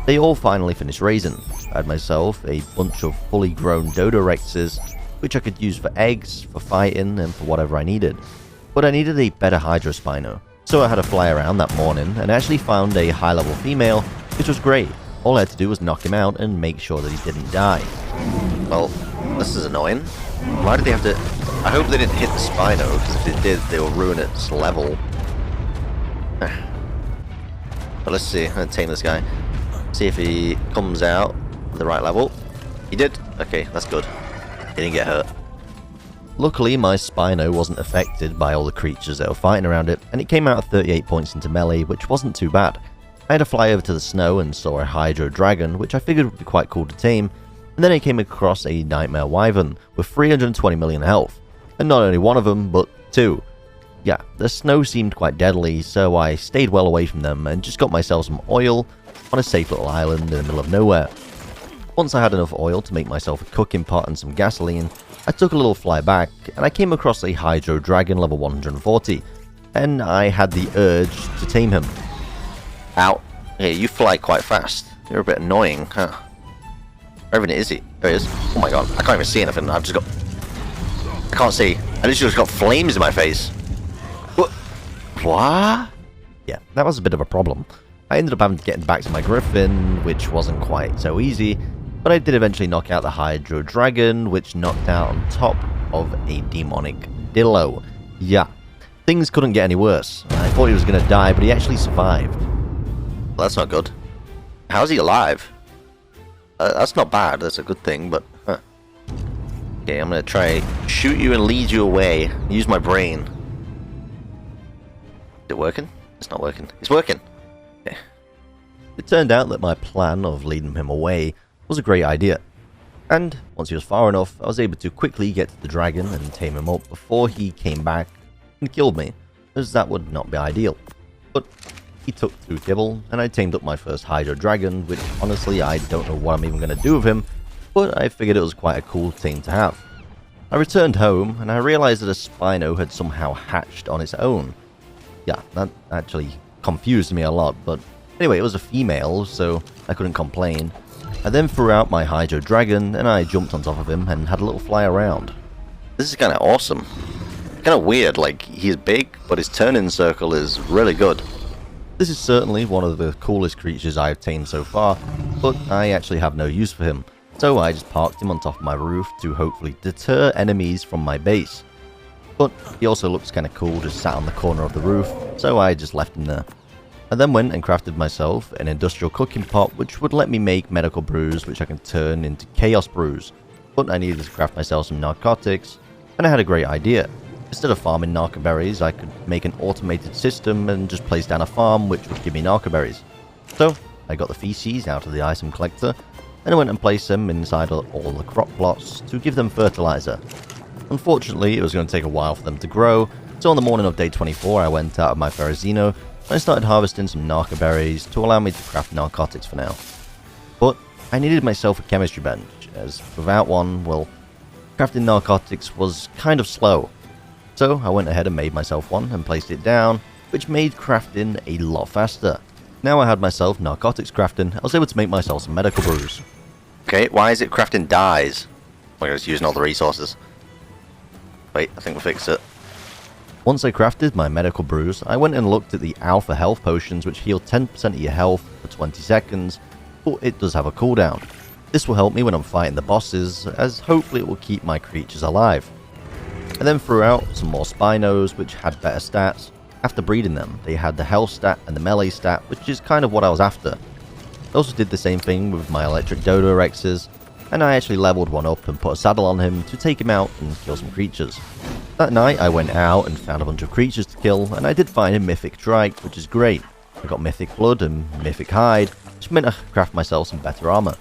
they all finally finished raising. I had myself a bunch of fully grown Dodorexes, which I could use for eggs, for fighting, and for whatever I needed. But I needed a better Hydro Spino, so I had to fly around that morning and actually found a high level female, which was great. All I had to do was knock him out and make sure that he didn't die.
Well, this is annoying. Why did they have to... I hope they didn't hit the Spino, because if they did, they will ruin its level. But let's see. I'm going to tame this guy. See if he comes out at the right level. He did. Okay, that's good. He didn't get hurt.
Luckily, my Spino wasn't affected by all the creatures that were fighting around it, and it came out at 38 points into melee, which wasn't too bad. I had to fly over to the snow and saw a Hydro Dragon, which I figured would be quite cool to tame, and then I came across a Nightmare Wyvern with 320 million health. And not only one of them, but 2. Yeah, the snow seemed quite deadly, so I stayed well away from them and just got myself some oil on a safe little island in the middle of nowhere. Once I had enough oil to make myself a cooking pot and some gasoline, I took a little fly back, and I came across a Hydro Dragon level 140, and I had the urge to tame him.
Ow. Hey, you fly quite fast. You're a bit annoying, huh? Where even is he? There he is. Oh my god, I can't even see anything. I've just got... I can't see. I literally just got flames in my face. What?
Yeah, that was a bit of a problem. I ended up having to get back to my Griffin, which wasn't quite so easy, but I did eventually knock out the Hydro Dragon, which knocked out on top of a demonic Dillo. Yeah, things couldn't get any worse. I thought he was going to die, but he actually survived.
Well, that's not good. How's he alive? That's not bad, that's a good thing, but... Huh. Okay, I'm gonna try shoot you and lead you away. Use my brain. Is it working? It's not working. It's working! Okay.
It turned out that my plan of leading him away was a great idea. And once he was far enough, I was able to quickly get to the dragon and tame him up before he came back and killed me, as that would not be ideal. But he took 2 kibble, and I tamed up my first Hydro Dragon, which honestly I don't know what I'm even going to do with him, but I figured it was quite a cool tame to have. I returned home, and I realized that a Spino had somehow hatched on its own. Yeah, that actually confused me a lot, but anyway, it was a female, so I couldn't complain. I then threw out my Hydro Dragon, and I jumped on top of him and had a little fly around.
This is kind of awesome. Kind of weird, like, he's big, but his turn-in circle is really good.
This is certainly one of the coolest creatures I've tamed so far, but I actually have no use for him, so I just parked him on top of my roof to hopefully deter enemies from my base. But he also looks kind of cool just sat on the corner of the roof, so I just left him there. I then went and crafted myself an industrial cooking pot which would let me make medical brews which I can turn into chaos brews, but I needed to craft myself some narcotics, and I had a great idea. Instead of farming narcoberries, I could make an automated system and just place down a farm which would give me narcoberries. So, I got the feces out of the item collector, and I went and placed them inside all the crop plots to give them fertilizer. Unfortunately, it was going to take a while for them to grow, so on the morning of day 24 I went out of my Ferrazino I started harvesting some narco berries to allow me to craft narcotics for now. But I needed myself a chemistry bench, as without one, well, crafting narcotics was kind of slow. So I went ahead and made myself one and placed it down, which made crafting a lot faster. Now I had myself narcotics crafting, I was able to make myself some medical brews.
Okay, why is it crafting dyes? We're just using all the resources. Wait, I think we fixed it.
Once I crafted my medical brews, I went and looked at the alpha health potions, which heal 10% of your health for 20 seconds, but it does have a cooldown. This will help me when I'm fighting the bosses, as hopefully it will keep my creatures alive. I then threw out some more Spinos, which had better stats. After breeding them, they had the health stat and the melee stat, which is kind of what I was after. I also did the same thing with my electric Dodo Rexes, and I actually leveled one up and put a saddle on him to take him out and kill some creatures. That night I went out and found a bunch of creatures to kill, and I did find a Mythic Trike, which is great. I got Mythic Blood and Mythic Hide, which meant I could craft myself some better armor.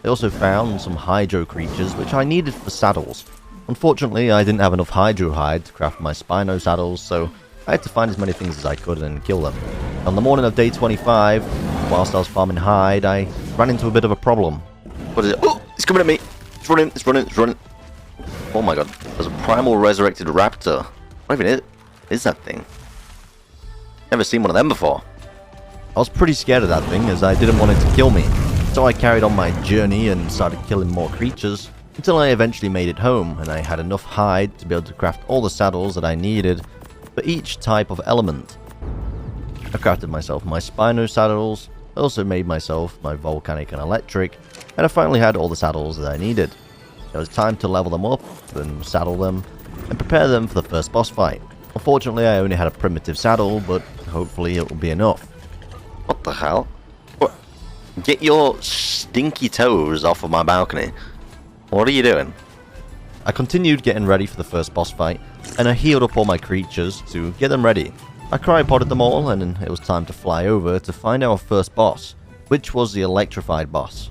I also found some Hydro creatures, which I needed for saddles. Unfortunately, I didn't have enough Hydro Hide to craft my Spino saddles, so I had to find as many things as I could and kill them. On the morning of day 25, whilst I was farming hide, I ran into a bit of a problem.
What is it? Oh, it's coming at me! It's running, it's running, it's running. Oh my god, there's a primal resurrected raptor. What even is that thing? Never seen one of them before.
I was pretty scared of that thing, as I didn't want it to kill me. So I carried on my journey and started killing more creatures, until I eventually made it home, and I had enough hide to be able to craft all the saddles that I needed for each type of element. I crafted myself my Spino saddles, I also made myself my volcanic and electric, and I finally had all the saddles that I needed. It was time to level them up, and saddle them, and prepare them for the first boss fight. Unfortunately, I only had a primitive saddle, but hopefully it will be enough.
What the hell? What? Get your stinky toes off of my balcony. What are you doing?
I continued getting ready for the first boss fight, and I healed up all my creatures to get them ready. I cryopoded them all, and it was time to fly over to find our first boss, which was the electrified boss.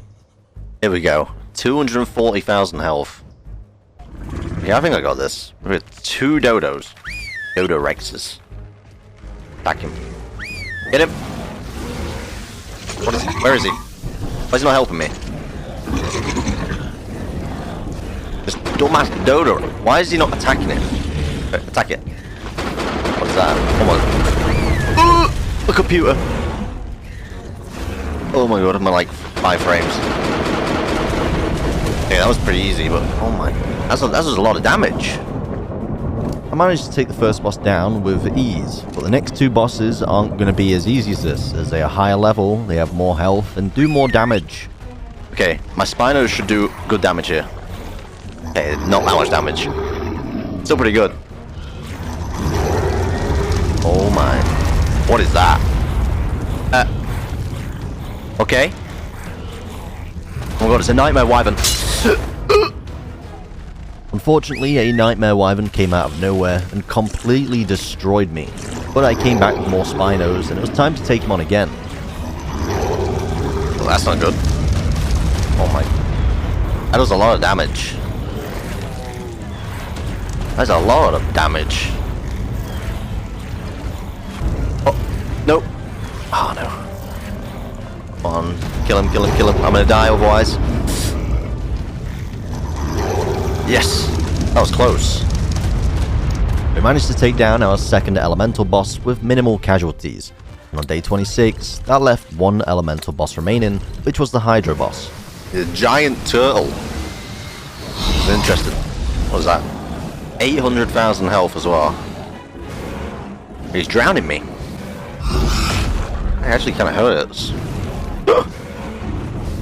Here we go. 240,000 health. Yeah, I think I got this. With 2 dodos. Dodo Rexes. Attack him. Get him! What is he? Where is he? Why is he not helping me? This dumbass Dodo. Why is he not attacking it? Attack it. What is that? Oh my... A computer! Oh my god, I'm at like 5 frames. Yeah, that was pretty easy, but oh my... That was a lot of damage.
I managed to take the first boss down with ease, but the next 2 bosses aren't going to be as easy as this, as they are higher level, they have more health, and do more damage.
Okay, my Spinos should do good damage here. Okay, not that much damage. Still pretty good. Oh my... What is that? Okay. Oh my god, it's a Nightmare Wyvern.
Unfortunately, a Nightmare Wyvern came out of nowhere and completely destroyed me. But I came back with more Spinos, and it was time to take him on again.
Well, that's not good. Oh my... That does a lot of damage. That's a lot of damage. Oh, no. Oh no. Come on. Kill him, kill him, kill him. I'm gonna die otherwise. Yes. That was close.
We managed to take down our second elemental boss with minimal casualties. And on day 26, that left 1 elemental boss remaining, which was the Hydro boss.
The giant turtle. I'm interested. What was that? 800,000 health as well. He's drowning me. It actually kind of hurts.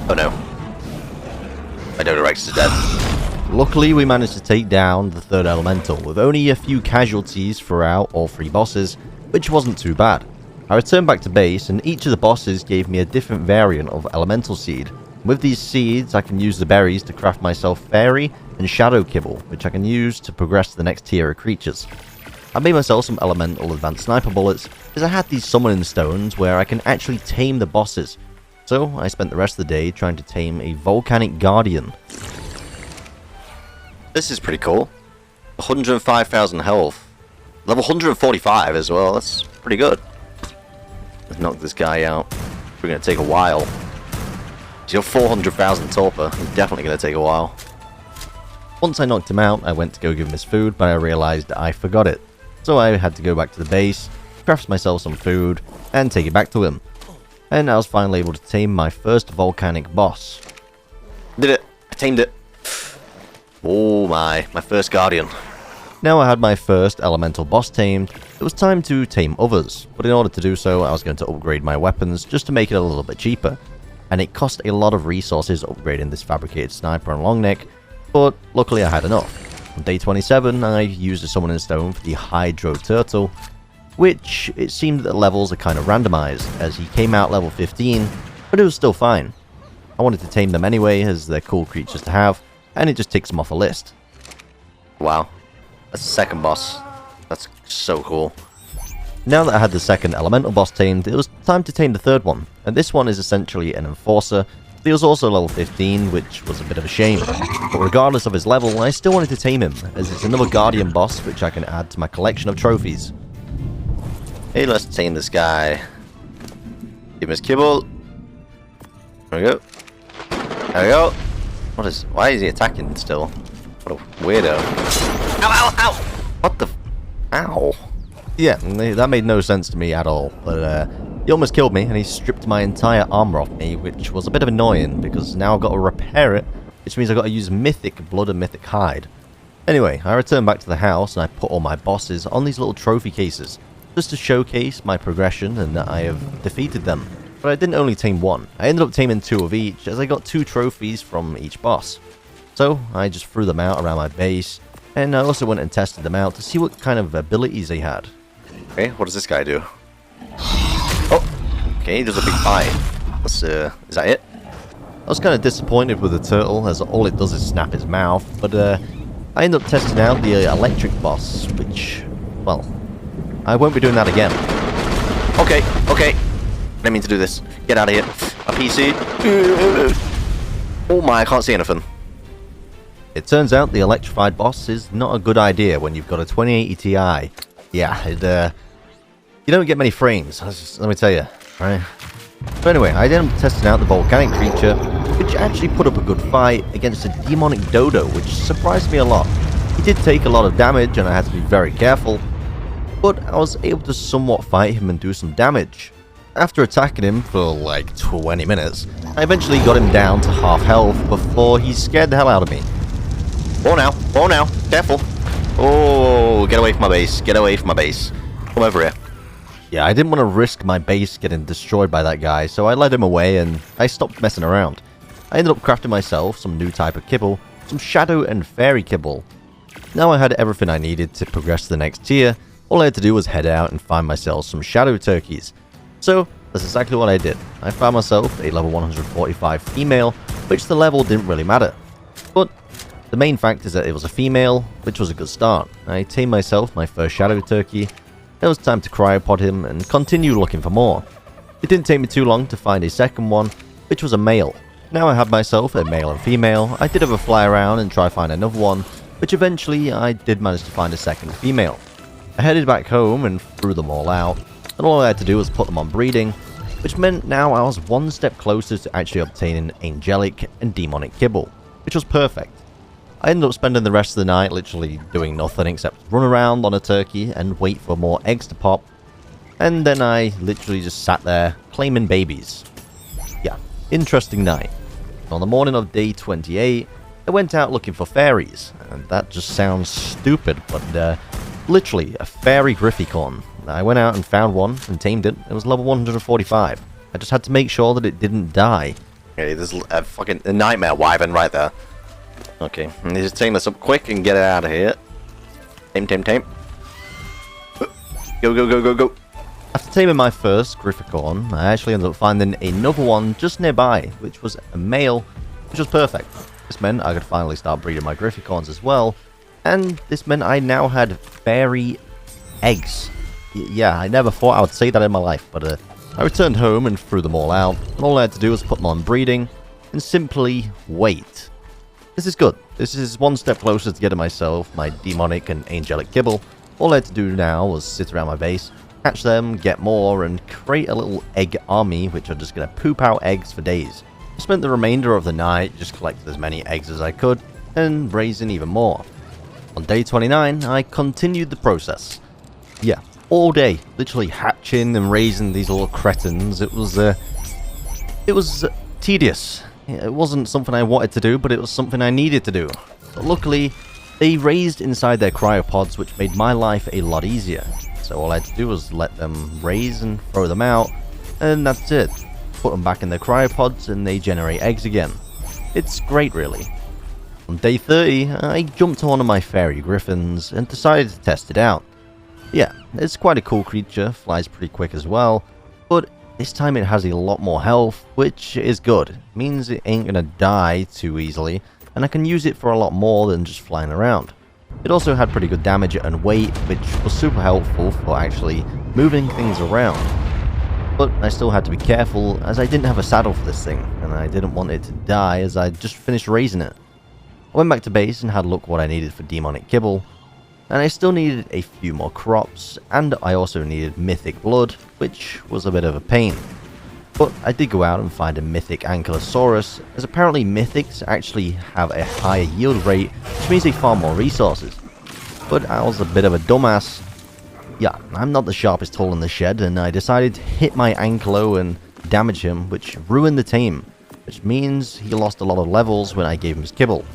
Oh no. My Dodo Rex is dead.
Luckily, we managed to take down the third elemental with only a few casualties throughout all 3 bosses, which wasn't too bad. I returned back to base, and each of the bosses gave me a different variant of elemental seed. With these seeds, I can use the berries to craft myself Fairy and Shadow Kibble, which I can use to progress to the next tier of creatures. I made myself some elemental advanced sniper bullets, as I had these summoning stones where I can actually tame the bosses. So I spent the rest of the day trying to tame a volcanic guardian.
This is pretty cool. 105,000 health. Level 145 as well, that's pretty good. Let's knock this guy out. We're going to take a while. He's got 400,000 torpor. He's definitely going to take a while.
Once I knocked him out, I went to go give him his food, but I realized I forgot it. So I had to go back to the base, craft myself some food, and take it back to him. And I was finally able to tame my first volcanic boss.
Did it. I tamed it. Oh my first guardian.
Now I had my first elemental boss tamed, it was time to tame others, but in order to do so I was going to upgrade my weapons just to make it a little bit cheaper. And it cost a lot of resources upgrading this fabricated sniper and long neck, but luckily I had enough. On day 27 I used a summoning stone for the Hydro Turtle, which it seemed that the levels are kind of randomized, as he came out level 15, but it was still fine. I wanted to tame them anyway, as they're cool creatures to have, and it just ticks them off a list.
Wow. That's the second boss. That's so cool.
Now that I had the second elemental boss tamed, it was time to tame the third one, and this one is essentially an enforcer. He was also level 15, which was a bit of a shame, but regardless of his level, I still wanted to tame him, as it's another guardian boss which I can add to my collection of trophies.
Hey, let's tame this guy. Give him his kibble. There we go. There we go. Why is he attacking still? What a weirdo. Ow, ow, ow! What the ow.
Yeah, that made no sense to me at all, but he almost killed me, and he stripped my entire armor off me, which was a bit of annoying, because now I've got to repair it, which means I've got to use Mythic blood and Mythic hide. Anyway, I returned back to the house, and I put all my bosses on these little trophy cases, just to showcase my progression and that I have defeated them. But I didn't only tame one, I ended up taming 2 of each, as I got 2 trophies from each boss. So, I just threw them out around my base, and I also went and tested them out to see what kind of abilities they had.
Okay, what does this guy do? Oh! Okay, he does a big bite. Is that it?
I was kind of disappointed with the turtle, as all it does is snap its mouth, but I ended up testing out the electric boss, which, well, I won't be doing that again.
Okay, okay. I didn't mean to do this. Get out of here. A PC. Oh my, I can't see anything.
It turns out the electrified boss is not a good idea when you've got a 2080 Ti. Yeah, you don't get many frames, let me tell you, right? But anyway, I ended up testing out the volcanic creature, which actually put up a good fight against a demonic dodo, which surprised me a lot. He did take a lot of damage and I had to be very careful, but I was able to somewhat fight him and do some damage. After attacking him for like 20 minutes, I eventually got him down to half health before he scared the hell out of me.
Oh now, careful. Oh, get away from my base, get away from my base. Come over here.
Yeah, I didn't want to risk my base getting destroyed by that guy, so I led him away and I stopped messing around. I ended up crafting myself some new type of kibble, some shadow and fairy kibble. Now I had everything I needed to progress to the next tier, all I had to do was head out and find myself some shadow turkeys. So, that's exactly what I did. I found myself a level 145 female, which the level didn't really matter. But the main fact is that it was a female, which was a good start. I tamed myself my first shadow turkey. It was time to cryopod him and continue looking for more. It didn't take me too long to find a second one, which was a male. Now I had myself a male and female. I did have a fly around and try to find another one, which eventually I did manage to find a second female. I headed back home and threw them all out, and all I had to do was put them on breeding, which meant now I was one step closer to actually obtaining angelic and demonic kibble, which was perfect. I ended up spending the rest of the night literally doing nothing except run around on a turkey and wait for more eggs to pop, and then I literally just sat there claiming babies. Yeah, interesting night. On the morning of day 28, I went out looking for fairies, and that just sounds stupid, but literally a fairy Griffycorn. I went out and found one and tamed it. It was level 145. I just had to make sure that it didn't die.
Okay, there's a fucking nightmare wyvern right there. Okay, I need to tame this up quick and get it out of here. Tame. Go.
After taming my first Griffycorn, I actually ended up finding another one just nearby, which was a male, which was perfect. This meant I could finally start breeding my Griffycorns as well, and this meant I now had fairy eggs. Yeah, I never thought I would say that in my life, but I returned home and threw them all out, and all I had to do was put them on breeding, and simply wait. This is good. This is one step closer to getting myself my demonic and angelic kibble. All I had to do now was sit around my base, Hatch them, get more, and create a little egg army which are just going to poop out eggs for days. I spent the remainder of the night just collecting as many eggs as I could, and raising even more. On day 29, I continued the process. Yeah, all day, literally hatching and raising these little cretins. It was tedious. It wasn't something I wanted to do, but it was something I needed to do. But luckily, they raised inside their cryopods, which made my life a lot easier. So all I had to do was let them raise and throw them out, and that's it. Put them back in their cryopods and they generate eggs again. It's great, really. On day 30, I jumped on one of my fairy griffins and decided to test it out. Yeah, it's quite a cool creature, flies pretty quick as well, but this time it has a lot more health, which is good. It means it ain't gonna die too easily, and I can use it for a lot more than just flying around. It also had pretty good damage and weight, which was super helpful for actually moving things around. But I still had to be careful, as I didn't have a saddle for this thing, and I didn't want it to die as I just finished raising it. I went back to base and had a look what I needed for demonic kibble, and I still needed a few more crops, and I also needed mythic blood, which was a bit of a pain. But I did go out and find a mythic ankylosaurus, as apparently mythics actually have a higher yield rate, which means they farm more resources. But I was a bit of a dumbass. Yeah, I'm not the sharpest tool in the shed, and I decided to hit my ankylo and damage him, which ruined the tame, which means he lost a lot of levels when I gave him his kibble.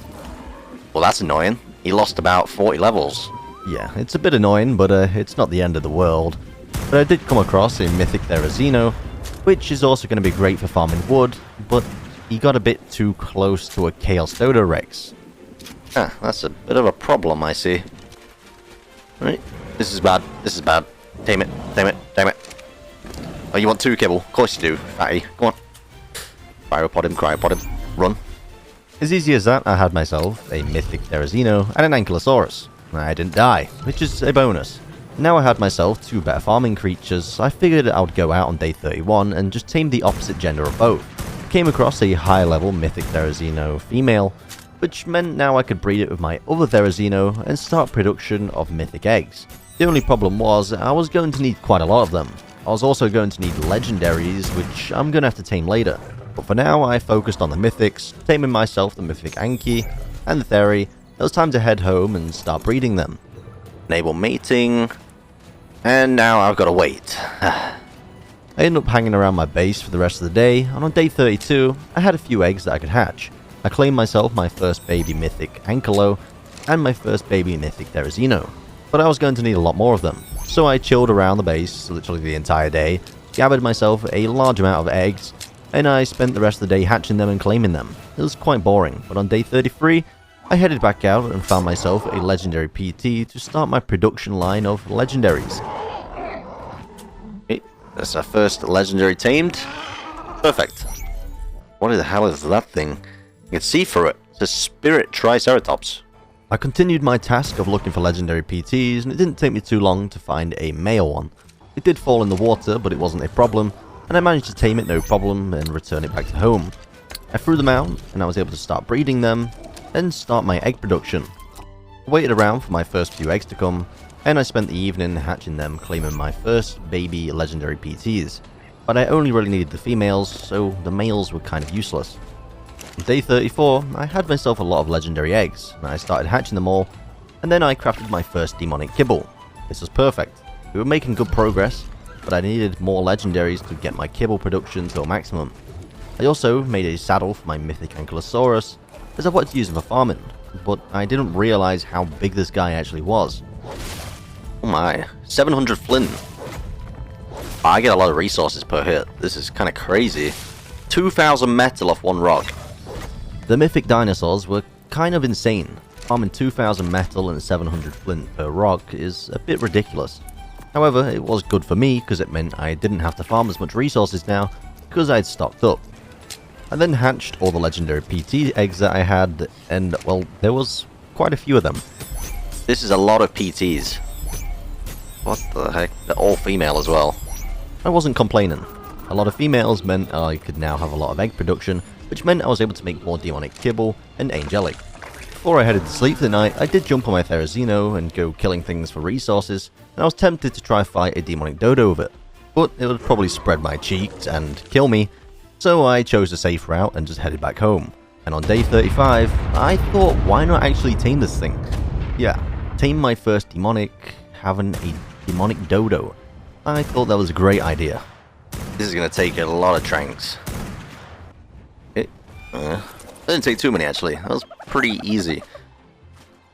Well, that's annoying. He lost about 40 levels.
Yeah, it's a bit annoying, but it's not the end of the world. But I did come across a mythic Therizino, which is also going to be great for farming wood, but he got a bit too close to a Chaos Dodo Rex.
Ah, that's a bit of a problem, I see. Right, this is bad, this is bad. Tame it, tame it, tame it. Oh, you want 2 kibble? Of course you do, fatty. Come on. Cryopod him, run.
As easy as that, I had myself a mythic Therizino and an Ankylosaurus. I didn't die, which is a bonus. Now I had myself 2 better farming creatures, I figured I would go out on day 31 and just tame the opposite gender of both. I came across a high level mythic Therizino female, which meant now I could breed it with my other Therizino and start production of mythic eggs. The only problem was I was going to need quite a lot of them. I was also going to need legendaries, which I'm going to have to tame later. But for now I focused on the mythics, taming myself the mythic Anky and the Theri. It was time to head home and start breeding them.
Enable mating. And now I've got to wait.
I ended up hanging around my base for the rest of the day, and on day 32, I had a few eggs that I could hatch. I claimed myself my first baby mythic Ankylo, and my first baby mythic Therizino, but I was going to need a lot more of them. So I chilled around the base literally the entire day, gathered myself a large amount of eggs, and I spent the rest of the day hatching them and claiming them. It was quite boring, but on day 33, I headed back out and found myself a legendary PT to start my production line of legendaries.
Okay, that's our first legendary tamed. Perfect. What the hell is that thing? You can see through it. It's a spirit triceratops.
I continued my task of looking for legendary PTs, and it didn't take me too long to find a male one. It did fall in the water, but it wasn't a problem, and I managed to tame it no problem and return it back to home. I threw them out, and I was able to start breeding them, and start my egg production. I waited around for my first few eggs to come, and I spent the evening hatching them, claiming my first baby legendary PTs. But I only really needed the females, so the males were kind of useless. On day 34, I had myself a lot of legendary eggs, and I started hatching them all, and then I crafted my first demonic kibble. This was perfect. We were making good progress, but I needed more legendaries to get my kibble production to a maximum. I also made a saddle for my mythic Ankylosaurus, as I wanted to use him for farming, but I didn't realize how big this guy actually was.
Oh my, 700 flint. I get a lot of resources per hit. This is kind of crazy. 2,000 metal off 1 rock.
The mythic dinosaurs were kind of insane. Farming 2,000 metal and 700 flint per rock is a bit ridiculous. However, it was good for me because it meant I didn't have to farm as much resources now because I'd stocked up. I then hatched all the legendary PT eggs that I had, and well, there was quite a few of them.
This is a lot of PTs. What the heck? They're all female as well.
I wasn't complaining. A lot of females meant I could now have a lot of egg production, which meant I was able to make more demonic kibble and angelic. Before I headed to sleep that night, I did jump on my Therizino and go killing things for resources, and I was tempted to try fight a demonic dodo with it, but it would probably spread my cheeks and kill me, so I chose the safe route and just headed back home. And on day 35, I thought, why not actually tame this thing? Yeah, tame my first demonic, having a demonic dodo. I thought that was a great idea.
This is going to take a lot of tranks. It didn't take too many, actually. That was pretty easy.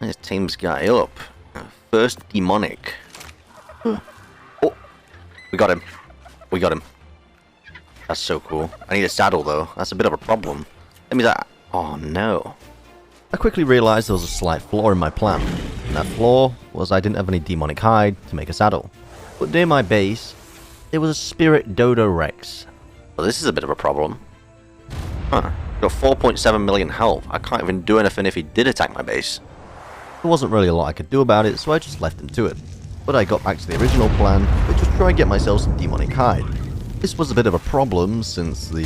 Let's tame this guy up. First demonic. Oh, we got him. We got him. That's so cool. I need a saddle, though. That's a bit of a problem. Let me that. Oh, no.
I quickly realized there was a slight flaw in my plan, and that flaw was I didn't have any demonic hide to make a saddle. But near my base, there was a spirit dodo rex.
Well, this is a bit of a problem. Huh. Got 4.7 million health. I can't even do anything if he did attack my base.
There wasn't really a lot I could do about it, so I just left him to it. But I got back to the original plan, which was try and get myself some demonic hide. This was a bit of a problem since the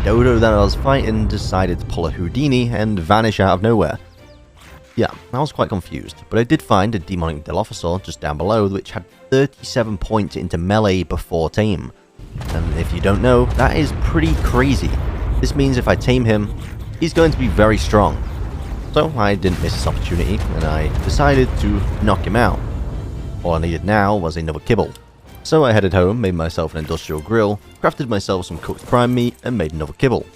dodo that I was fighting decided to pull a Houdini and vanish out of nowhere. Yeah, I was quite confused, but I did find a demonic Dilophosaur just down below which had 37 points into melee before tame. And if you don't know, that is pretty crazy. This means if I tame him, he's going to be very strong. So I didn't miss this opportunity, and I decided to knock him out. All I needed now was another kibble. So I headed home, made myself an industrial grill, crafted myself some cooked prime meat, and made another kibble.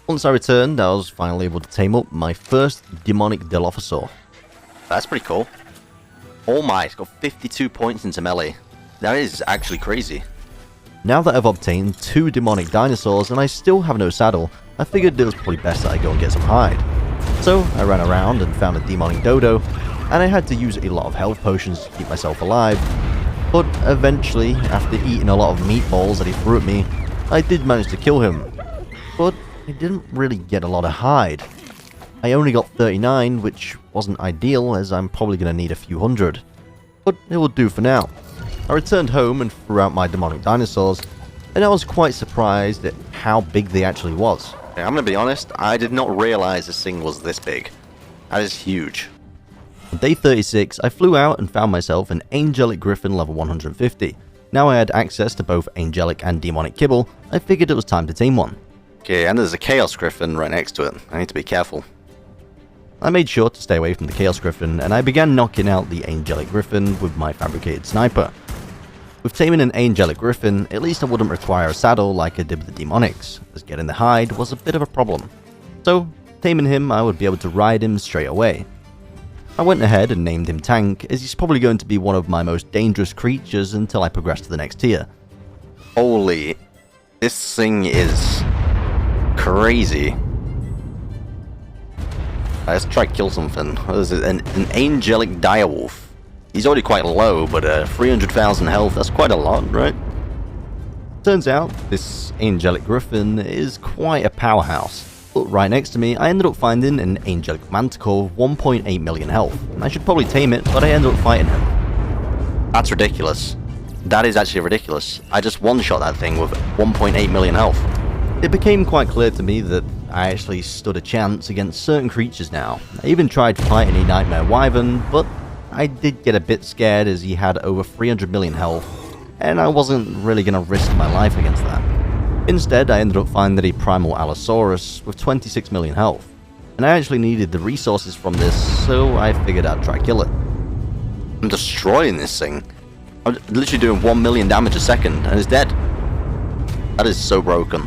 Once I returned, I was finally able to tame up my first demonic Dilophosaur.
That's pretty cool. Oh my, it's got 52 points into melee. That is actually crazy.
Now that I've obtained 2 demonic dinosaurs and I still have no saddle, I figured it was probably best that I go and get some hide. So I ran around and found a demonic dodo, and I had to use a lot of health potions to keep myself alive. But eventually, after eating a lot of meatballs that he threw at me, I did manage to kill him. But I didn't really get a lot of hide. I only got 39, which wasn't ideal as I'm probably going to need a few hundred. But it will do for now. I returned home and threw out my demonic dinosaurs, and I was quite surprised at how big they actually was.
Yeah, I'm going to be honest, I did not realize this thing was this big. That is huge.
On day 36, I flew out and found myself an Angelic Griffin level 150. Now I had access to both Angelic and Demonic Kibble, I figured it was time to tame one.
Okay, and there's a Chaos Griffin right next to it. I need to be careful.
I made sure to stay away from the Chaos Griffin, and I began knocking out the Angelic Griffin with my fabricated sniper. With taming an Angelic Griffin, at least I wouldn't require a saddle like I did with the Demonics, as getting the hide was a bit of a problem. So, taming him, I would be able to ride him straight away. I went ahead and named him Tank, as he's probably going to be one of my most dangerous creatures until I progress to the next tier.
Holy, this thing is crazy. Let's try to kill something. What is it? An Angelic Direwolf. He's already quite low, but 300,000 health, that's quite a lot, right?
Turns out, this Angelic Griffin is quite a powerhouse. But right next to me, I ended up finding an Angelic Manticore with 1.8 million health. I should probably tame it, but I ended up fighting him.
That's ridiculous. That is actually ridiculous. I just one-shot that thing with 1.8 million health.
It became quite clear to me that I actually stood a chance against certain creatures now. I even tried fighting a Nightmare Wyvern, but I did get a bit scared as he had over 300 million health, and I wasn't really going to risk my life against that. Instead, I ended up finding a Primal Allosaurus with 26 million health, and I actually needed the resources from this, so I figured I'd try kill it.
I'm destroying this thing. I'm literally doing 1 million damage a second, and it's dead. That is so broken.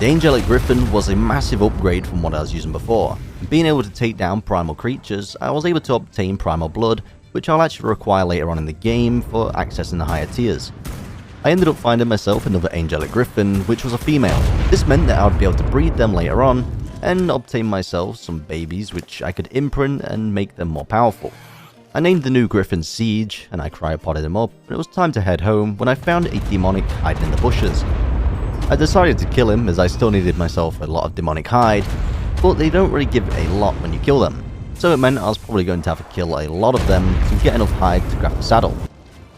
The Angelic Griffin was a massive upgrade from what I was using before. Being able to take down primal creatures, I was able to obtain Primal Blood, which I'll actually require later on in the game for accessing the higher tiers. I ended up finding myself another Angelic Griffin, which was a female. This meant that I would be able to breed them later on, and obtain myself some babies which I could imprint and make them more powerful. I named the new Griffin Siege, and I cryopoded him up, and it was time to head home when I found a demonic hiding in the bushes. I decided to kill him as I still needed myself a lot of demonic hide, but they don't really give a lot when you kill them, so it meant I was probably going to have to kill a lot of them to get enough hide to craft a saddle.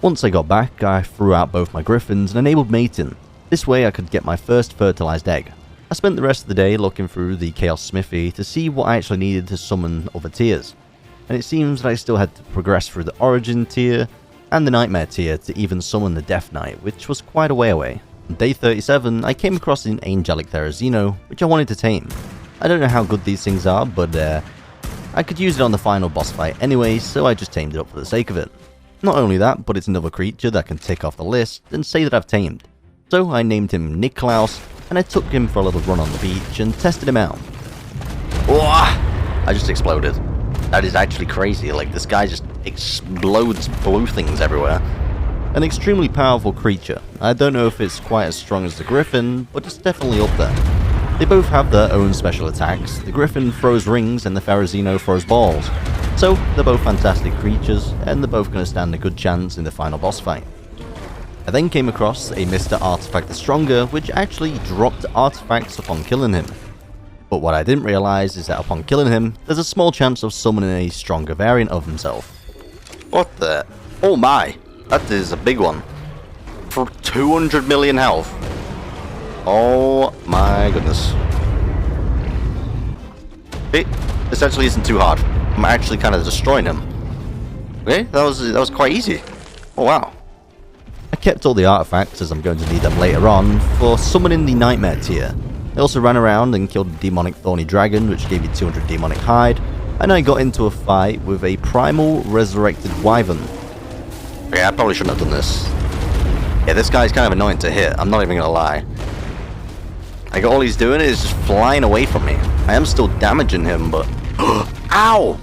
Once I got back, I threw out both my griffins and enabled mating. This way I could get my first fertilized egg. I spent the rest of the day looking through the Chaos Smithy to see what I actually needed to summon other tiers, and it seems that I still had to progress through the Origin tier and the Nightmare tier to even summon the Death Knight, which was quite a way away. On day 37, I came across an Angelic Therizino, which I wanted to tame. I don't know how good these things are, but I could use it on the final boss fight anyway, so I just tamed it up for the sake of it. Not only that, but it's another creature that can tick off the list and say that I've tamed. So I named him Niklaus, and I took him for a little run on the beach and tested him out.
I just exploded. That is actually crazy, like this guy just explodes blue things everywhere.
An extremely powerful creature. I don't know if it's quite as strong as the Griffin, but it's definitely up there. They both have their own special attacks. The Griffin throws rings and the Therizino throws balls. So they're both fantastic creatures, and they're both going to stand a good chance in the final boss fight. I then came across a Mr. Artifact the Stronger, which actually dropped artifacts upon killing him. But what I didn't realise is that upon killing him, there's a small chance of summoning a stronger variant of himself.
What the? Oh my! That is a big one. For 200 million health. Oh my goodness. It essentially isn't too hard. I'm actually kind of destroying him. Okay, that was quite easy. Oh wow.
I kept all the artifacts, as I'm going to need them later on, for summoning the Nightmare tier. I also ran around and killed a Demonic Thorny Dragon, which gave me 200 Demonic Hide, and I got into a fight with a Primal Resurrected Wyvern.
Yeah, I probably shouldn't have done this. Yeah, this guy's kind of annoying to hit, I'm not even gonna lie. Like, all he's doing is just flying away from me. I am still damaging him, but... Ow!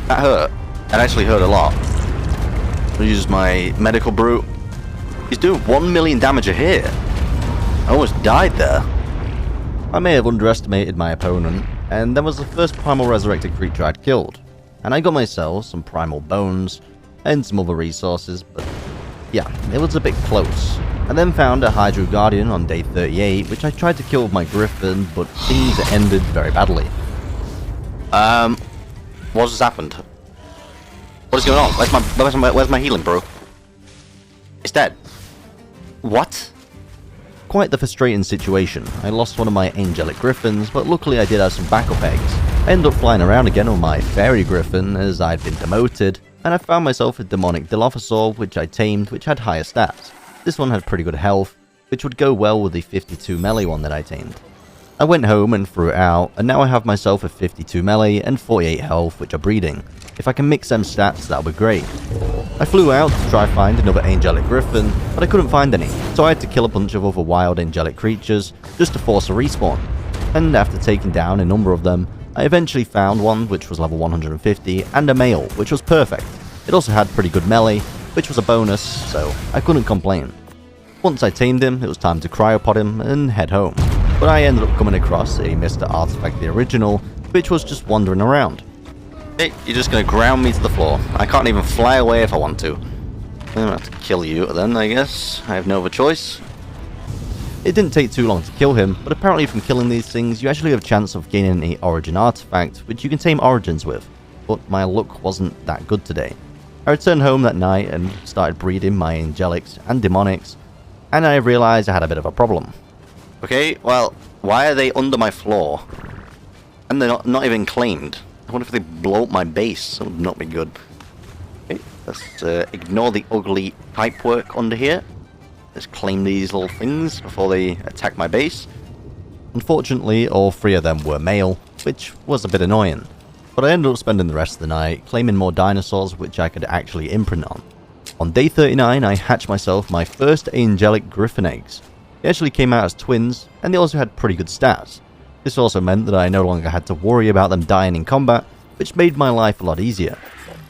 That hurt. That actually hurt a lot. I'll use my Medical Brute. He's doing 1 million damage a hit. I almost died there.
I may have underestimated my opponent, and that was the first Primal Resurrected creature I'd killed. And I got myself some Primal Bones, and some other resources, but yeah, it was a bit close. I then found a Hydro Guardian on day 38, which I tried to kill with my Griffin, but things ended very badly.
What just happened? What is going on? Where's my healing, bro? It's dead. What?
Quite the frustrating situation. I lost one of my Angelic Griffins, but luckily I did have some backup eggs. I ended up flying around again on my Fairy Griffin as I'd been demoted, and I found myself a Demonic Dilophosaur, which I tamed, which had higher stats. This one had pretty good health, which would go well with the 52 melee one that I tamed. I went home and threw it out, and now I have myself a 52 melee and 48 health, which are breeding. If I can mix them stats, that would be great. I flew out to try find another Angelic Griffin, but I couldn't find any, so I had to kill a bunch of other wild angelic creatures just to force a respawn. And after taking down a number of them, I eventually found one which was level 150 and a male, which was perfect. It also had pretty good melee, which was a bonus, so I couldn't complain. Once I tamed him, it was time to cryopod him and head home. But I ended up coming across a Mr. Artifact the Original, which was just wandering around.
Hey, you're just gonna ground me to the floor. I can't even fly away if I want to. I'm gonna have to kill you then, I guess. I have no other choice.
It didn't take too long to kill him, but apparently from killing these things, you actually have a chance of gaining an Origin artifact, which you can tame Origins with. But my luck wasn't that good today. I returned home that night and started breeding my Angelics and Demonics, and I realised I had a bit of a problem.
Okay, well, why are they under my floor? And they're not even claimed. I wonder if they blow up my base. That would not be good. Okay, let's ignore the ugly pipework under here. Let's claim these little things before they attack my base.
Unfortunately, all three of them were male, which was a bit annoying. But I ended up spending the rest of the night claiming more dinosaurs which I could actually imprint on. On day 39, I hatched myself my first Angelic Griffin eggs. They actually came out as twins, and they also had pretty good stats. This also meant that I no longer had to worry about them dying in combat, which made my life a lot easier.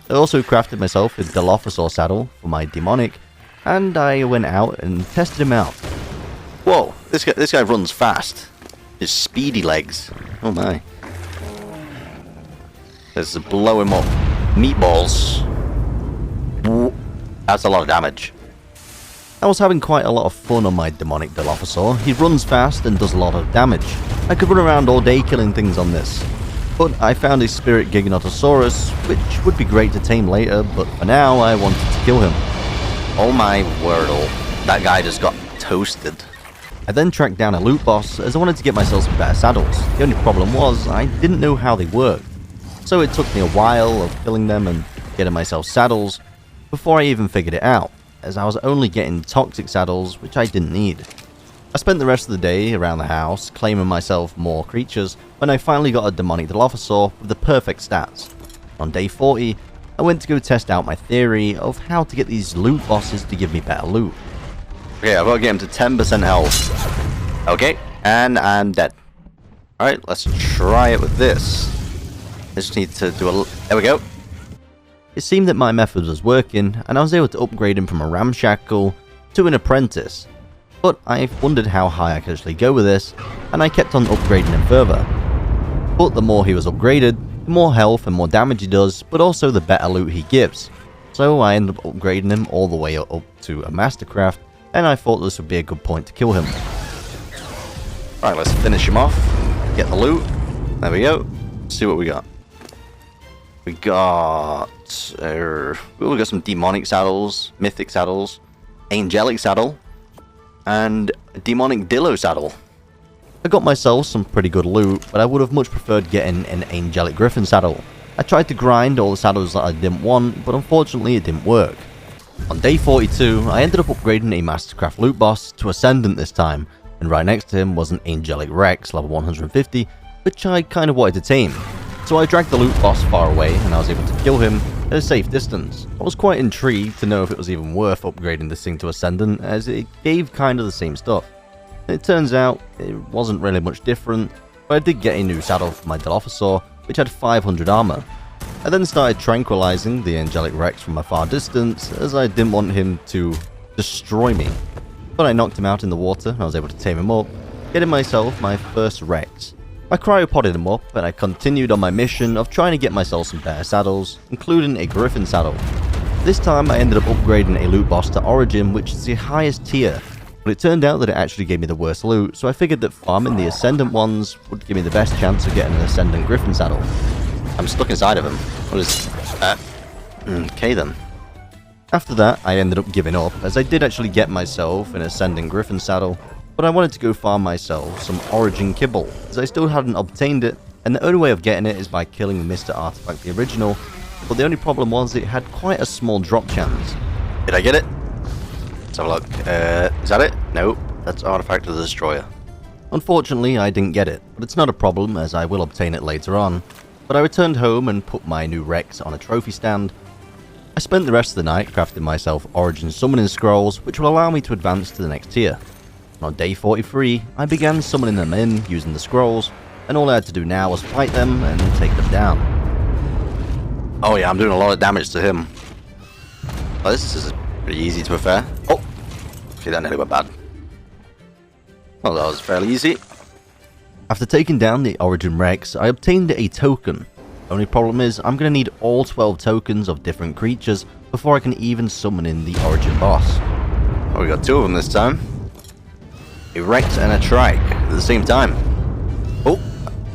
I also crafted myself a Dilophosaur saddle for my Demonic, and I went out and tested him out.
Whoa, this guy runs fast. His speedy legs. Oh my. Let's blow him up. Meatballs. That's a lot of damage.
I was having quite a lot of fun on my Demonic Dilophosaur. He runs fast and does a lot of damage. I could run around all day killing things on this. But I found a Spirit Giganotosaurus, which would be great to tame later, but for now I wanted to kill him.
Oh my wordle. That guy just got toasted.
I then tracked down a loot boss as I wanted to get myself some better saddles. The only problem was I didn't know how they worked. So it took me a while of killing them and getting myself saddles before I even figured it out, as I was only getting toxic saddles which I didn't need. I spent the rest of the day around the house claiming myself more creatures when I finally got a demonic dilophosaur with the perfect stats. On day 40, I went to go test out my theory of how to get these loot bosses to give me better loot.
Okay, I've got to get him to 10% health. Okay, and I'm dead. Alright, let's try it with this. Just need to do a... There we go.
It seemed that my method was working, and I was able to upgrade him from a ramshackle to an apprentice. But I wondered how high I could actually go with this, and I kept on upgrading him further. But the more he was upgraded, the more health and more damage he does, but also the better loot he gives. So I ended up upgrading him all the way up to a mastercraft, and I thought this would be a good point to kill him.
Right, let's finish him off. Get the loot. There we go. Let's see what we got. We got some demonic saddles, mythic saddles, angelic saddle, and a demonic dillo saddle.
I got myself some pretty good loot, but I would have much preferred getting an angelic griffin saddle. I tried to grind all the saddles that I didn't want, but unfortunately it didn't work. On day 42, I ended up upgrading a Mastercraft loot boss to Ascendant this time, and right next to him was an Angelic Rex level 150, which I kind of wanted to tame. So I dragged the loot boss far away, and I was able to kill him at a safe distance. I was quite intrigued to know if it was even worth upgrading this thing to Ascendant, as it gave kind of the same stuff. And it turns out, it wasn't really much different, but I did get a new saddle for my Dilophosaur, which had 500 armor. I then started tranquilizing the Angelic Rex from a far distance, as I didn't want him to destroy me. But I knocked him out in the water, and I was able to tame him up, getting myself my first Rex. I cryopoded him up, and I continued on my mission of trying to get myself some better saddles, including a Griffin saddle. This time I ended up upgrading a loot boss to Origin, which is the highest tier, but it turned out that it actually gave me the worst loot, so I figured that farming the Ascendant ones would give me the best chance of getting an Ascendant Griffin saddle.
I'm stuck inside of him. What is... okay then.
After that, I ended up giving up, as I did actually get myself an Ascending Griffin saddle, but I wanted to go farm myself some Origin kibble, as I still hadn't obtained it, and the only way of getting it is by killing Mr. Artifact the original, but the only problem was it had quite a small drop chance.
Did I get it? Let's have a look. Is that it? No, that's Artifact of the Destroyer.
Unfortunately, I didn't get it, but it's not a problem, as I will obtain it later on. But I returned home and put my new Rex on a trophy stand. I spent the rest of the night crafting myself Origin summoning scrolls, which will allow me to advance to the next tier. And on day 43, I began summoning them in using the scrolls, and all I had to do now was fight them and take them down.
Oh yeah, I'm doing a lot of damage to him. Oh, this is pretty easy to be fair. Oh! Okay, that nearly went bad. Well, that was fairly easy.
After taking down the Origin Rex, I obtained a token. The only problem is, I'm going to need all 12 tokens of different creatures before I can even summon in the Origin boss.
Oh, we got two of them this time. A Rex and a Trike at the same time. Oh,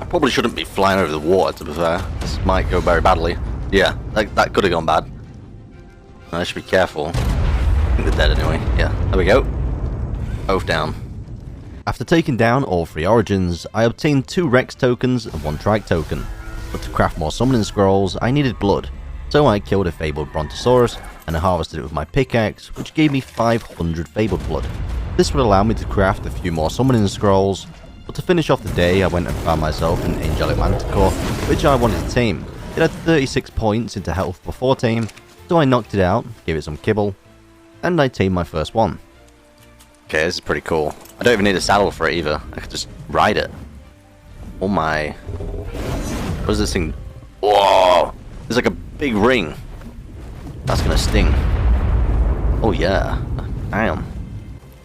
I probably shouldn't be flying over the water, to be fair. This might go very badly. Yeah, that could have gone bad. I should be careful. I think they're dead anyway. Yeah, there we go. Both down.
After taking down all 3 Origins, I obtained 2 Rex tokens and 1 Trike token. But to craft more summoning scrolls, I needed blood. So I killed a fabled Brontosaurus, and I harvested it with my pickaxe, which gave me 500 fabled blood. This would allow me to craft a few more summoning scrolls, but to finish off the day I went and found myself an Angelic Manticore, which I wanted to tame. It had 36 points into health before tame, so I knocked it out, gave it some kibble, and I tamed my first one.
Okay, this is pretty cool. I don't even need a saddle for it either. I could just ride it. Oh my. What is this thing? Whoa! There's like a big ring. That's gonna sting. Oh yeah. Damn.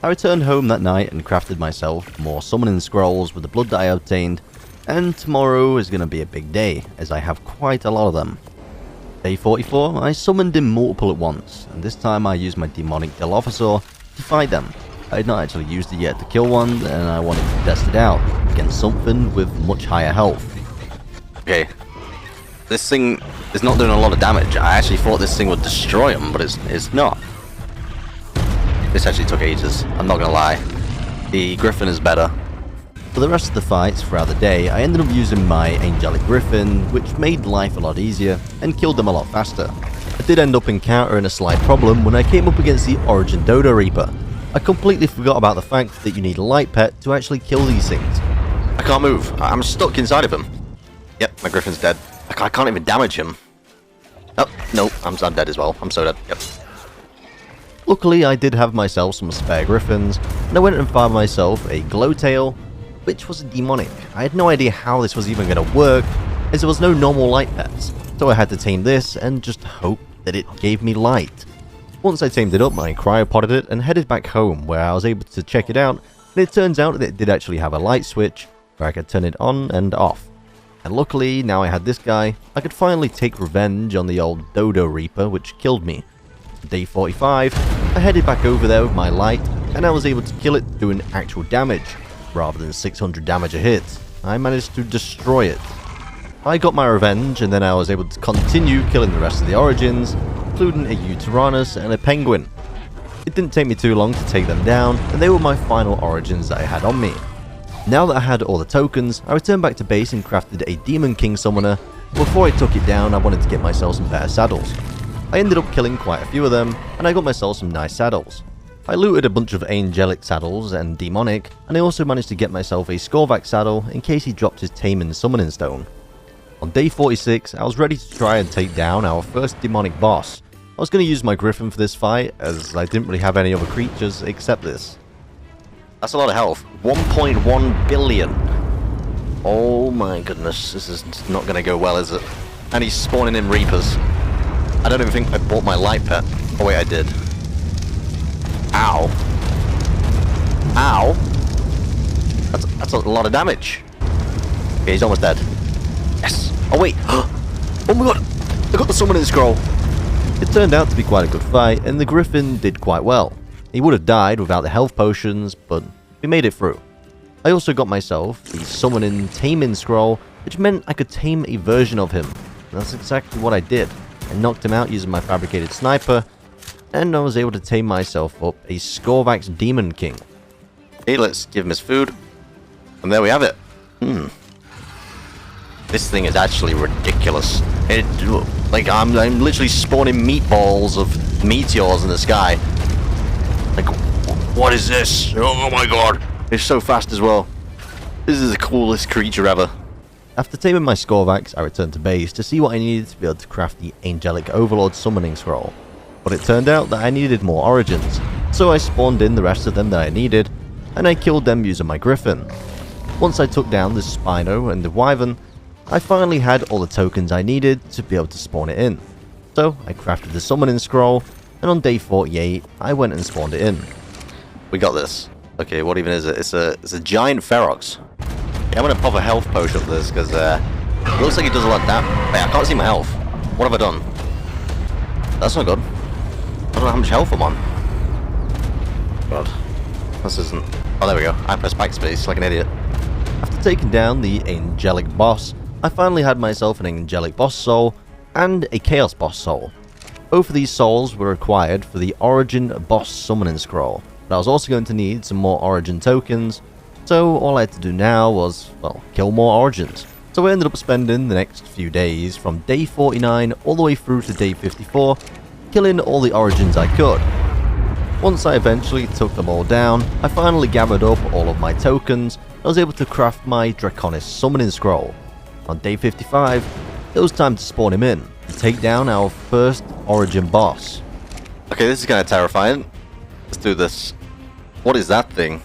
I returned home that night and crafted myself more summoning scrolls with the blood that I obtained, and tomorrow is gonna be a big day, as I have quite a lot of them. Day 44, I summoned in multiple at once, and this time I used my demonic Dilophosaur to fight them. I had not actually used it yet to kill one, and I wanted to test it out against something with much higher health.
Okay, this thing is not doing a lot of damage. I actually thought this thing would destroy him, but it's not. This actually took ages, I'm not gonna lie. The Griffin is better.
For the rest of the fights throughout the day, I ended up using my Angelic Griffin, which made life a lot easier and killed them a lot faster. I did end up encountering a slight problem when I came up against the Origin Dodo Reaper. I completely forgot about the fact that you need a light pet to actually kill these things.
I can't move. I'm stuck inside of him. Yep, my Griffin's dead. I can't even damage him. Oh, no, I'm dead as well. I'm so dead. Yep.
Luckily, I did have myself some spare Griffins, and I went and found myself a Glowtail, which was a demonic. I had no idea how this was even going to work, as there was no normal light pets, so I had to tame this and just hope that it gave me light. Once I tamed it up, I cryopoded it and headed back home, where I was able to check it out, and it turns out that it did actually have a light switch, where I could turn it on and off. And luckily, now I had this guy, I could finally take revenge on the old Dodo Reaper, which killed me. Day 45, I headed back over there with my light, and I was able to kill it doing actual damage. Rather than 600 damage a hit, I managed to destroy it. I got my revenge, and then I was able to continue killing the rest of the Origins, including a Uranus and a Penguin. It didn't take me too long to take them down, and they were my final Origins that I had on me. Now that I had all the tokens, I returned back to base and crafted a Demon King Summoner. Before I took it down, I wanted to get myself some better saddles. I ended up killing quite a few of them, and I got myself some nice saddles. I looted a bunch of Angelic saddles and Demonic, and I also managed to get myself a Skorvax saddle in case he dropped his Taming Summoning Stone. On day 46, I was ready to try and take down our first Demonic boss. I was going to use my Griffin for this fight, as I didn't really have any other creatures except this.
That's a lot of health. 1.1 billion. Oh my goodness, this is not going to go well, is it? And he's spawning in Reapers. I don't even think I bought my light pet. Oh wait, I did. Ow. Ow. That's a lot of damage. Okay, he's almost dead. Yes. Oh wait. Oh my god. I got the summoning scroll.
It turned out to be quite a good fight, and the Griffin did quite well. He would have died without the health potions, but we made it through. I also got myself the summoning Taming scroll, which meant I could tame a version of him. And that's exactly what I did. I knocked him out using my fabricated sniper, and I was able to tame myself up a Skorvax Demon King.
Okay, let's give him his food. And there we have it. This thing is actually ridiculous. Like, I'm literally spawning meatballs of meteors in the sky. Like, what is this? Oh my god. It's so fast as well. This is the coolest creature ever.
After taming my Skorvax, I returned to base to see what I needed to be able to craft the Angelic Overlord Summoning Scroll. But it turned out that I needed more Origins, so I spawned in the rest of them that I needed, and I killed them using my Griffin. Once I took down the Spino and the Wyvern, I finally had all the tokens I needed to be able to spawn it in. So I crafted the Summoning Scroll, and on day 48, I went and spawned it in.
We got this. Okay, what even is it? It's a giant Ferox. Yeah, I'm gonna pop a health potion of this because it looks like it does a lot of damage. Wait, I can't see my health. What have I done? That's not good. I don't know how much health I'm on. God, this isn't. Oh, there we go. I pressed backspace like an idiot.
After taking down the Angelic boss, I finally had myself an Angelic boss soul and a Chaos boss soul. Both of these souls were required for the Origin boss summoning scroll, but I was also going to need some more Origin tokens, so all I had to do now was, well, kill more Origins. So I ended up spending the next few days from day 49 all the way through to day 54, killing all the Origins I could. Once I eventually took them all down, I finally gathered up all of my tokens, and I was able to craft my Draconis summoning scroll. On day 55, it was time to spawn him in, to take down our first Origin boss.
Okay, this is kind of terrifying. Let's do this. What is that thing?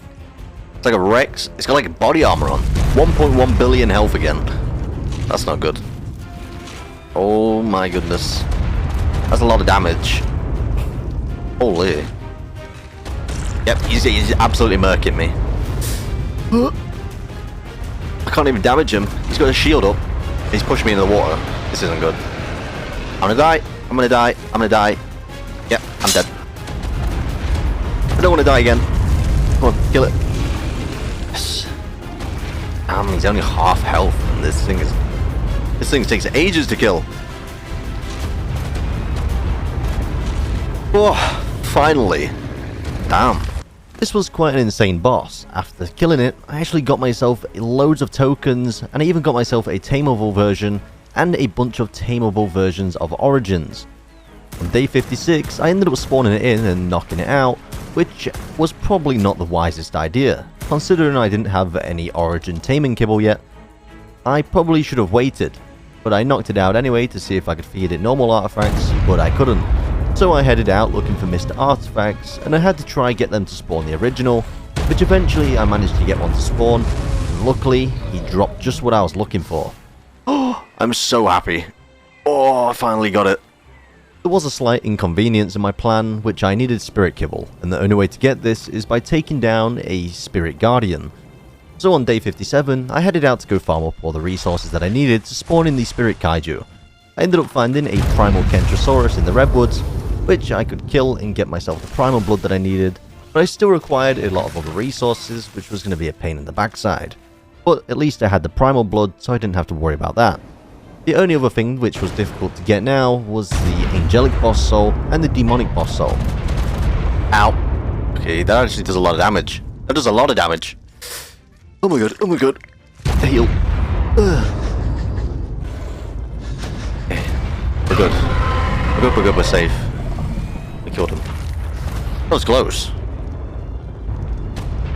It's like a Rex. It's got like body armor on. 1.1 billion health again. That's not good. Oh my goodness. That's a lot of damage. Holy. Yep, he's absolutely murking me. I can't even damage him. He's got a shield up. He's pushing me in the water. This isn't good. I'm gonna die. I'm gonna die. I'm gonna die. Yep, I'm dead. I don't want to die again. Come on, kill it. Yes. He's only half health, and this thing takes ages to kill. Oh, finally. Damn.
This was quite an insane boss. After killing it, I actually got myself loads of tokens, and I even got myself a tameable version and a bunch of tameable versions of Origins. On day 56, I ended up spawning it in and knocking it out, which was probably not the wisest idea, considering I didn't have any Origin taming kibble yet. I probably should have waited, but I knocked it out anyway to see if I could feed it normal artifacts, but I couldn't. So I headed out looking for Mr. Artifacts, and I had to try get them to spawn the original, which eventually I managed to get one to spawn, and luckily he dropped just what I was looking for.
Oh, I'm so happy. Oh, I finally got it.
There was a slight inconvenience in my plan, which I needed Spirit Kibble, and the only way to get this is by taking down a Spirit Guardian. So on day 57, I headed out to go farm up all the resources that I needed to spawn in the Spirit Kaiju. I ended up finding a Primal Kentrosaurus in the Redwoods, which I could kill and get myself the Primal Blood that I needed, but I still required a lot of other resources, which was going to be a pain in the backside. But at least I had the Primal Blood, so I didn't have to worry about that. The only other thing which was difficult to get now was the Angelic Boss Soul and the Demonic Boss Soul.
Ow. Okay, that actually does a lot of damage. That does a lot of damage. Oh my god, oh my god. Heal. Okay. We're good. We're good, we're good, we're safe. We killed him. That was close.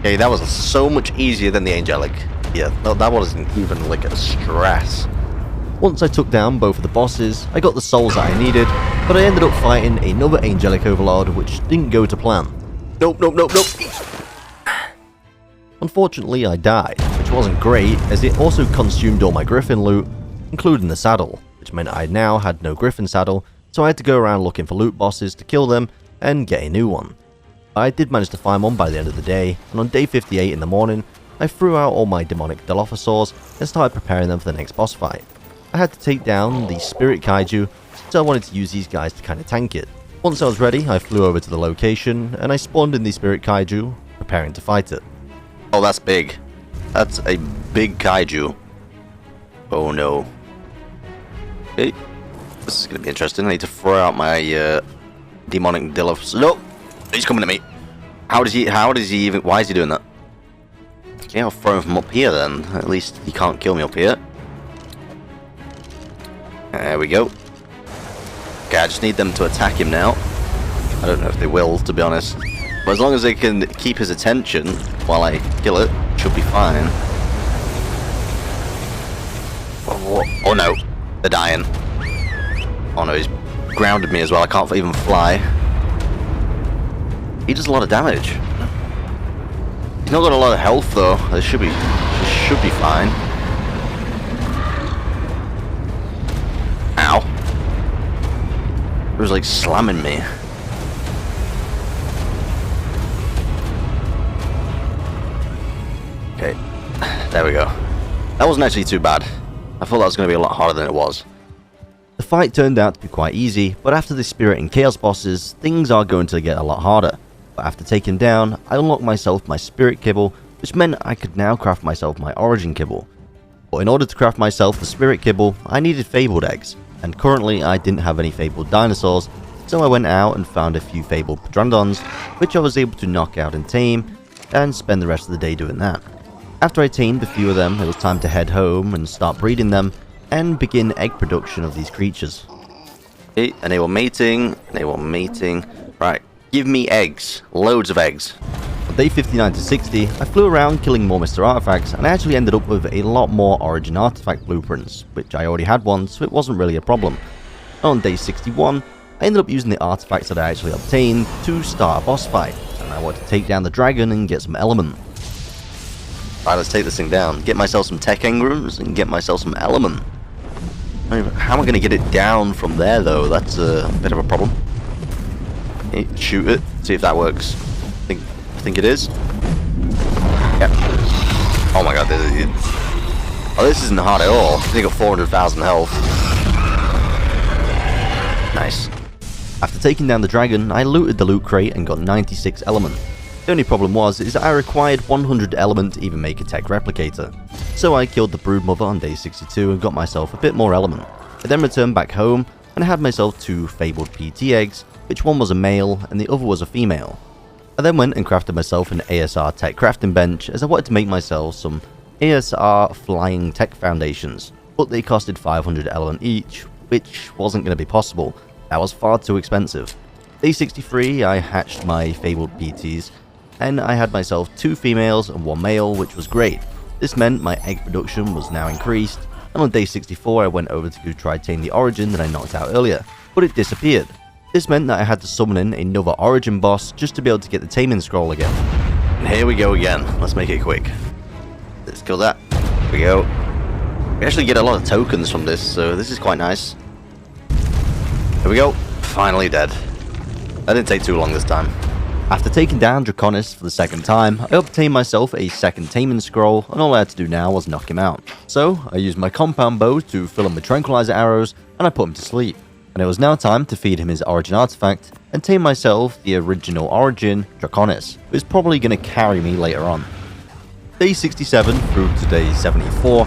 Okay, that was so much easier than the Angelic. Yeah, no, that wasn't even like a stress.
Once I took down both of the bosses, I got the souls that I needed, but I ended up fighting another Angelic Overlord which didn't go to plan.
Nope, nope, nope, nope.
Unfortunately, I died, which wasn't great as it also consumed all my Griffin loot, including the saddle, which meant I now had no Griffin saddle, so I had to go around looking for loot bosses to kill them and get a new one. I did manage to find one by the end of the day, and on day 58 in the morning, I threw out all my demonic Dilophosaurs and started preparing them for the next boss fight. I had to take down the Spirit Kaiju, so I wanted to use these guys to kind of tank it. Once I was ready, I flew over to the location, and I spawned in the Spirit Kaiju, preparing to fight it.
Oh, that's big. That's a big Kaiju. Oh no. Okay. This is going to be interesting. I need to throw out my demonic Dilophosaurus. Nope! He's coming at me. How does he even, why is he doing that? Okay, I'll throw him from up here then. At least he can't kill me up here. There we go. Okay, I just need them to attack him now. I don't know if they will, to be honest. But as long as they can keep his attention while I kill it, should be fine. Oh no, they're dying. Oh no, he's grounded me as well. I can't even fly. He does a lot of damage. He's not got a lot of health though. This should be fine. Ow. It was like slamming me. Okay, there we go. That wasn't actually too bad. I thought that was going to be a lot harder than it was.
The fight turned out to be quite easy, but after the Spirit and Chaos bosses, things are going to get a lot harder. But after taking down, I unlocked myself my Spirit Kibble, which meant I could now craft myself my Origin Kibble. But in order to craft myself the Spirit Kibble, I needed Fabled Eggs, and currently I didn't have any Fabled Dinosaurs, so I went out and found a few Fabled Pteranodons, which I was able to knock out and tame, and spend the rest of the day doing that. After I tamed a few of them, it was time to head home and start breeding them, and begin egg production of these creatures.
Okay, enable mating, enable mating. Right, give me eggs, loads of eggs.
On day 59 to 60, I flew around killing more Mr. Artifacts, and I actually ended up with a lot more Origin Artifact blueprints, which I already had one, so it wasn't really a problem. On day 61, I ended up using the artifacts that I actually obtained to start a boss fight, and I wanted to take down the dragon and get some element.
Right, let's take this thing down. Get myself some tech engrams and get myself some element. How am I going to get it down from there, though? That's a bit of a problem. Okay, shoot it. See if that works. I think it is. Yep. Oh my god. This isn't hard at all. I think I got 400,000 health. Nice.
After taking down the dragon, I looted the loot crate and got 96 element. The only problem is that I required 100 element to even make a tech replicator. So I killed the broodmother on day 62 and got myself a bit more element. I then returned back home and I had myself two fabled PT eggs, which one was a male and the other was a female. I then went and crafted myself an ASR tech crafting bench as I wanted to make myself some ASR flying tech foundations, but they costed 500 element each, which wasn't going to be possible. That was far too expensive. Day 63 I hatched my fabled PTs, and I had myself 2 females and 1 male, which was great. This meant my egg production was now increased, and on day 64 I went over to go try tame the origin that I knocked out earlier, but it disappeared. This meant that I had to summon in another origin boss just to be able to get the taming scroll again.
And here we go again. Let's make it quick. Let's kill that. Here we go. We actually get a lot of tokens from this, so this is quite nice. Here we go. Finally dead. That didn't take too long this time.
After taking down Draconis for the second time, I obtained myself a second taming scroll, and all I had to do now was knock him out. So, I used my compound bow to fill him with tranquilizer arrows, and I put him to sleep. And it was now time to feed him his origin artifact, and tame myself the original origin, Draconis, who is probably going to carry me later on. Day 67 through to day 74,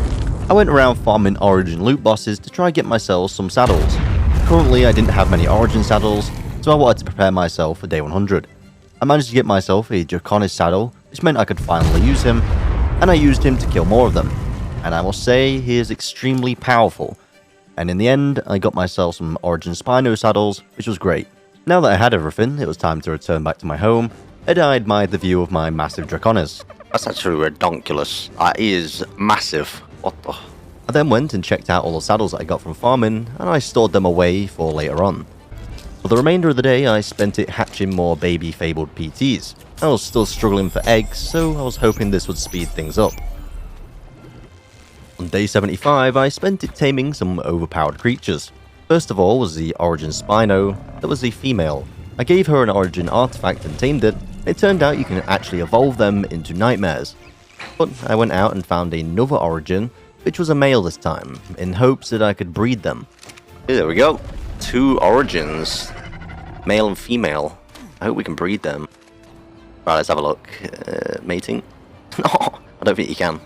I went around farming origin loot bosses to try and get myself some saddles. Currently I didn't have many origin saddles, so I wanted to prepare myself for day 100. I managed to get myself a Draconis saddle, which meant I could finally use him, and I used him to kill more of them. And I must say, he is extremely powerful. And in the end, I got myself some Origin Spino saddles, which was great. Now that I had everything, it was time to return back to my home, and I admired the view of my massive Draconis.
That's actually redonkulous. That is massive. What the...
I then went and checked out all the saddles that I got from farming, and I stored them away for later on. For the remainder of the day, I spent it hatching more baby fabled PTs. I was still struggling for eggs, so I was hoping this would speed things up. On day 75, I spent it taming some overpowered creatures. First of all was the Origin Spino, that was a female. I gave her an Origin artifact and tamed it. It turned out you can actually evolve them into nightmares. But I went out and found another Origin, which was a male this time, in hopes that I could breed them.
Yeah, there we go. 2 origins. Male and female. I hope we can breed them. Right, let's have a look. Mating? No, I don't think you can.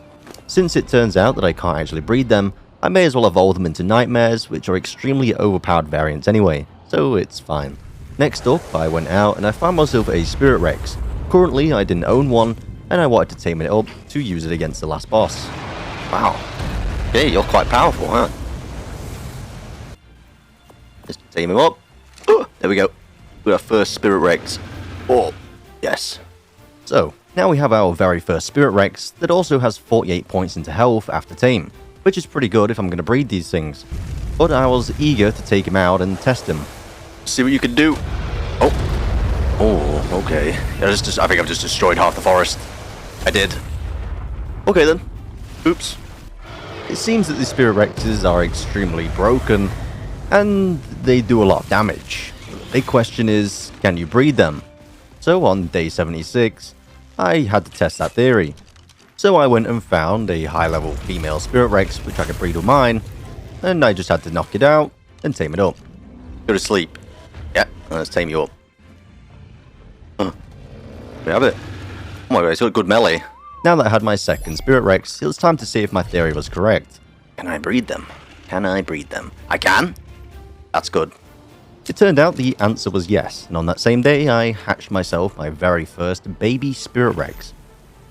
Since it turns out that I can't actually breed them, I may as well evolve them into nightmares, which are extremely overpowered variants anyway, so it's fine. Next up, I went out and I found myself a Spirit Rex. Currently, I didn't own one, and I wanted to tame it up to use it against the last boss.
Wow. Yeah, you're quite powerful, huh? Let's tame him up. Oh, there we go. We're our first Spirit Rex. Oh, yes.
So, now we have our very first Spirit Rex that also has 48 points into health after tame, which is pretty good if I'm going to breed these things. But I was eager to take him out and test him.
See what you can do. Oh, okay. I think I've just destroyed half the forest. I did. Okay then. Oops.
It seems that the Spirit Rexes are extremely broken, and they do a lot of damage. The big question is, can you breed them? So on day 76, I had to test that theory. So I went and found a high-level female Spirit Rex which I could breed with mine, and I just had to knock it out and tame it up.
Go to sleep. Yeah, let's tame you up. We have it. Oh my god, it's got good melee.
Now that I had my second Spirit Rex, it was time to see if my theory was correct.
Can I breed them? Can I breed them? I can? That's good.
It turned out the answer was yes, and on that same day I hatched myself my very first baby Spirit Rex.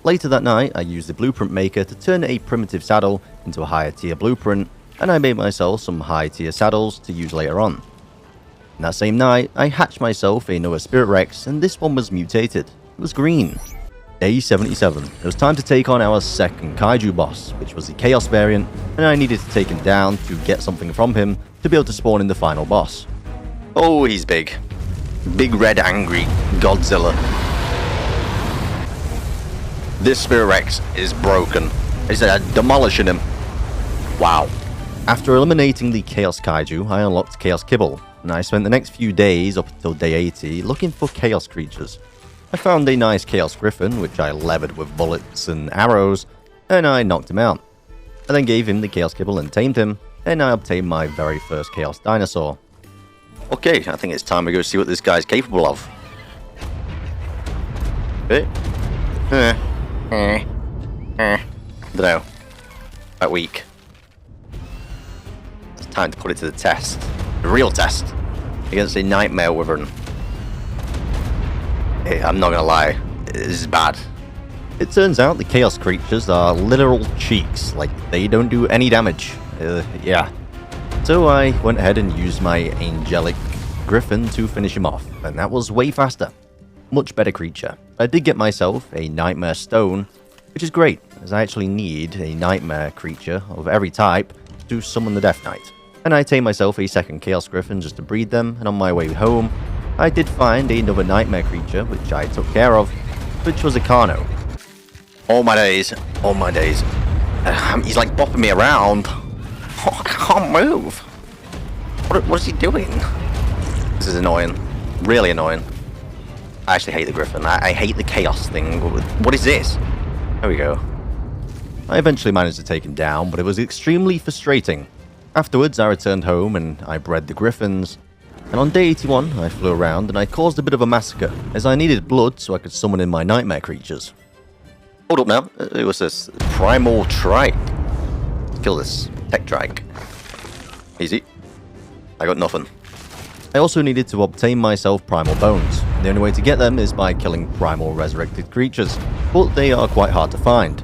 Later that night I used the blueprint maker to turn a primitive saddle into a higher tier blueprint, and I made myself some high tier saddles to use later on. And that same night I hatched myself another Spirit Rex, and this one was mutated. It was green. Day 77. It was time to take on our second kaiju boss, which was the Chaos variant, and I needed to take him down to get something from him to be able to spawn in the final boss.
Oh, he's big. Big red angry Godzilla. This Spirit Rex is broken. I said I'm demolishing him. Wow.
After eliminating the Chaos Kaiju, I unlocked Chaos Kibble, and I spent the next few days up until day 80 looking for Chaos creatures. I found a nice Chaos Griffin, which I levered with bullets and arrows, and I knocked him out. I then gave him the Chaos Kibble and tamed him, and I obtained my very first Chaos Dinosaur.
Okay, I think it's time we go see what this guy's capable of. Dunno. Quite weak. It's time to put it to the test. The real test. Against a Nightmare Wyvern. Hey, I'm not gonna lie, this is bad.
It turns out the Chaos creatures are literal cheeks, like they don't do any damage. Yeah. So I went ahead and used my angelic griffin to finish him off, and that was way faster. Much better creature. I did get myself a nightmare stone, which is great, as I actually need a nightmare creature of every type to summon the Death Knight. And I tamed myself a second Chaos Griffin just to breed them, and on my way home, I did find another nightmare creature, which I took care of, which was a Carno.
All my days. He's like bopping me around. Oh, I can't move. What is he doing? This is annoying. Really annoying. I actually hate the Griffin. I hate the Chaos thing. What is this? There we go.
I eventually managed to take him down, but it was extremely frustrating. Afterwards, I returned home and I bred the Griffins. And on day 81, I flew around and I caused a bit of a massacre, as I needed blood so I could summon in my nightmare creatures.
Hold up now. It was this Primal Trike. Let's kill this Tech Trike. Easy. I got nothing.
I also needed to obtain myself Primal Bones. The only way to get them is by killing Primal Resurrected creatures, but they are quite hard to find.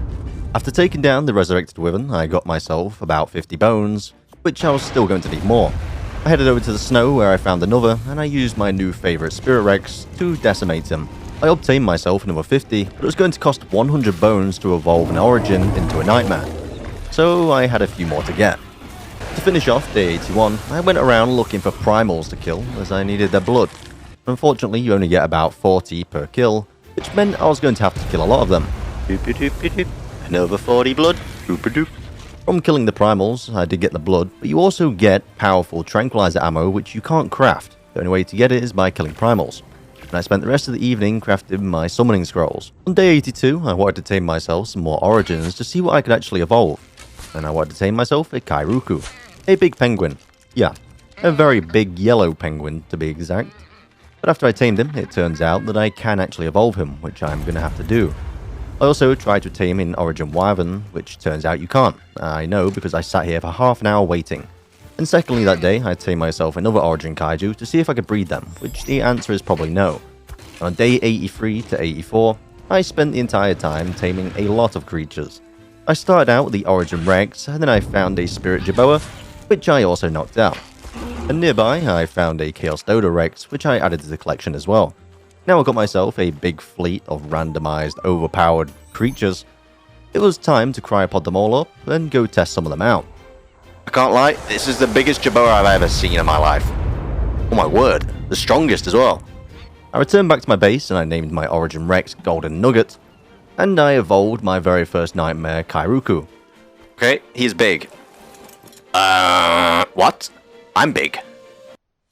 After taking down the Resurrected Wyvern, I got myself about 50 bones, which I was still going to need more. I headed over to the snow where I found another, and I used my new favourite Spirit Rex to decimate him. I obtained myself another 50, but it was going to cost 100 bones to evolve an Origin into a Nightmare, so I had a few more to get. To finish off day 81, I went around looking for primals to kill, as I needed their blood. Unfortunately, you only get about 40 per kill, which meant I was going to have to kill a lot of them.
Another 40 blood.
From killing the primals, I did get the blood, but you also get powerful tranquilizer ammo which you can't craft. The only way to get it is by killing primals. And I spent the rest of the evening crafting my summoning scrolls. On day 82, I wanted to tame myself some more origins to see what I could actually evolve. And I wanted to tame myself a Kairuku, a big penguin. Yeah, a very big yellow penguin to be exact. But after I tamed him, it turns out that I can actually evolve him, which I'm going to have to do. I also tried to tame an Origin Wyvern, which turns out you can't. I know because I sat here for half an hour waiting. And secondly that day, I tamed myself another Origin Kaiju to see if I could breed them, which the answer is probably no. And on day 83 to 84, I spent the entire time taming a lot of creatures. I started out with the Origin Rex, and then I found a Spirit Jerboa, which I also knocked out. And nearby, I found a Chaos Dodo Rex, which I added to the collection as well. Now I got myself a big fleet of randomized, overpowered creatures. It was time to cryopod them all up and go test some of them out.
I can't lie, this is the biggest Jerboa I've ever seen in my life. Oh my word, the strongest as well.
I returned back to my base and I named my Origin Rex Golden Nugget, and I evolved my very first Nightmare Kairuku.
Okay, he's big. What? I'm big.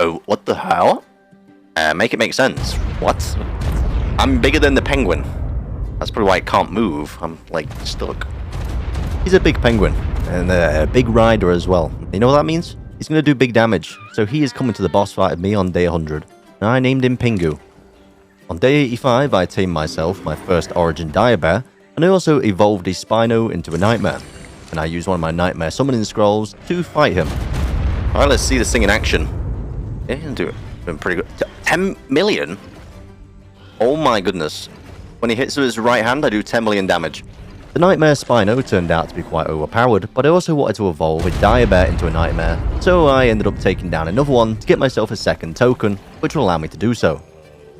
Oh, what the hell? Make it make sense. What? I'm bigger than the penguin. That's probably why I can't move. I'm, like, stuck.
He's a big penguin, and a big rider as well. You know what that means? He's going to do big damage, so he is coming to the boss fight with me on day 100, and I named him Pingu. On day 85, I tamed myself my first Origin Direbear, and I also evolved a Spino into a Nightmare, and I used one of my Nightmare Summoning Scrolls to fight him.
Alright, let's see this thing in action. Yeah, you can do it. Been pretty good. 10 million? Oh my goodness. When he hits with his right hand, I do 10 million damage.
The Nightmare Spino turned out to be quite overpowered, but I also wanted to evolve a Direbear into a Nightmare, so I ended up taking down another one to get myself a second token, which will allow me to do so.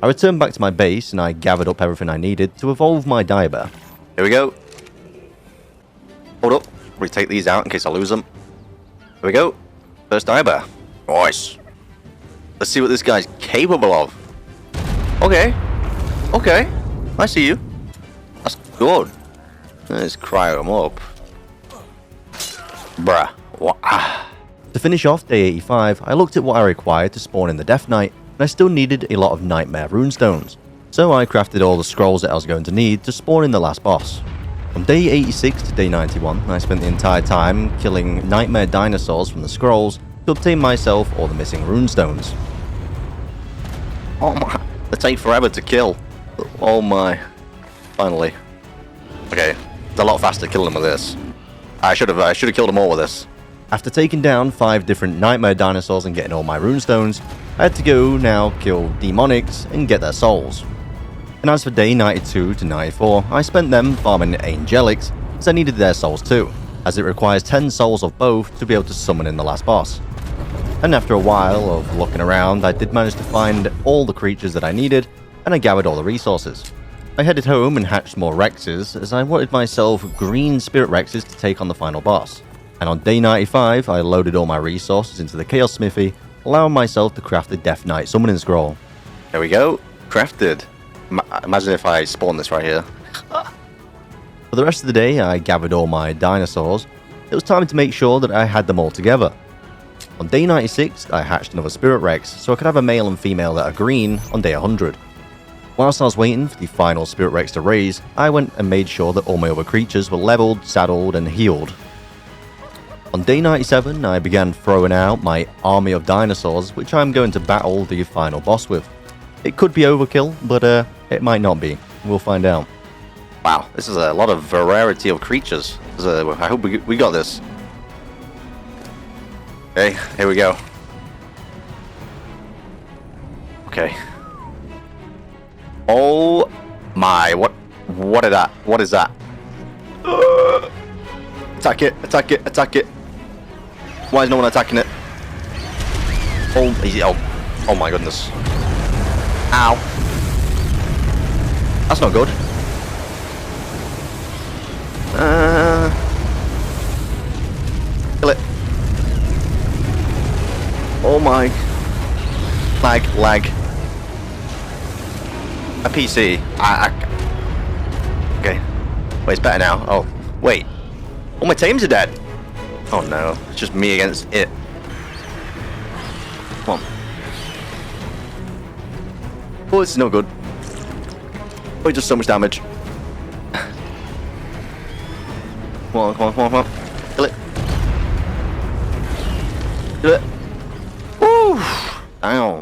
I returned back to my base and I gathered up everything I needed to evolve my Direbear.
Here we go. Hold up. We take these out in case I lose them. Here we go. First Direbear. Nice. Let's see what this guy's capable of. Okay. Okay. I see you. That's good. Let's cryo him up. Bruh. What?
To finish off day 85, I looked at what I required to spawn in the Death Knight, and I still needed a lot of Nightmare Runestones. So I crafted all the scrolls that I was going to need to spawn in the last boss. From day 86 to day 91, I spent the entire time killing Nightmare Dinosaurs from the scrolls to obtain myself all the missing Runestones.
Oh my. They take forever to kill. Oh my. Finally. Okay. It's a lot faster killing them with this. I should have killed them all with this.
After taking down 5 different Nightmare Dinosaurs and getting all my Runestones, I had to go now kill Demonics and get their souls. And as for day 92 to 94, I spent them farming angelics, as I needed their souls too, as it requires 10 souls of both to be able to summon in the last boss. And after a while of looking around, I did manage to find all the creatures that I needed, and I gathered all the resources. I headed home and hatched more Rexes, as I wanted myself green Spirit Rexes to take on the final boss. And on day 95, I loaded all my resources into the Chaos Smithy, allowing myself to craft the Death Knight Summoning Scroll.
There we go. Crafted. Imagine if I spawn this right here.
For the rest of the day, I gathered all my dinosaurs. It was time to make sure that I had them all together. On day 96, I hatched another Spirit Rex, so I could have a male and female that are green on day 100. Whilst I was waiting for the final Spirit Rex to raise, I went and made sure that all my other creatures were leveled, saddled, and healed. On day 97, I began throwing out my army of dinosaurs, which I'm going to battle the final boss with. It could be overkill, but it might not be. We'll find out.
Wow, this is a lot of variety of creatures. I hope we got this. Okay, here we go. Okay. Oh my, what is that? What is that? Attack it, attack it, attack it. Why is no one attacking it? Oh my goodness. Ow. That's not good. Kill it. Oh my. Lag. A PC. Okay. Wait, it's better now. Oh, wait. All my tames are dead. Oh no, it's just me against it. Come on. Oh, this is no good. Oh, it does so much damage. Come on. Kill it. Kill it. Woo! Damn.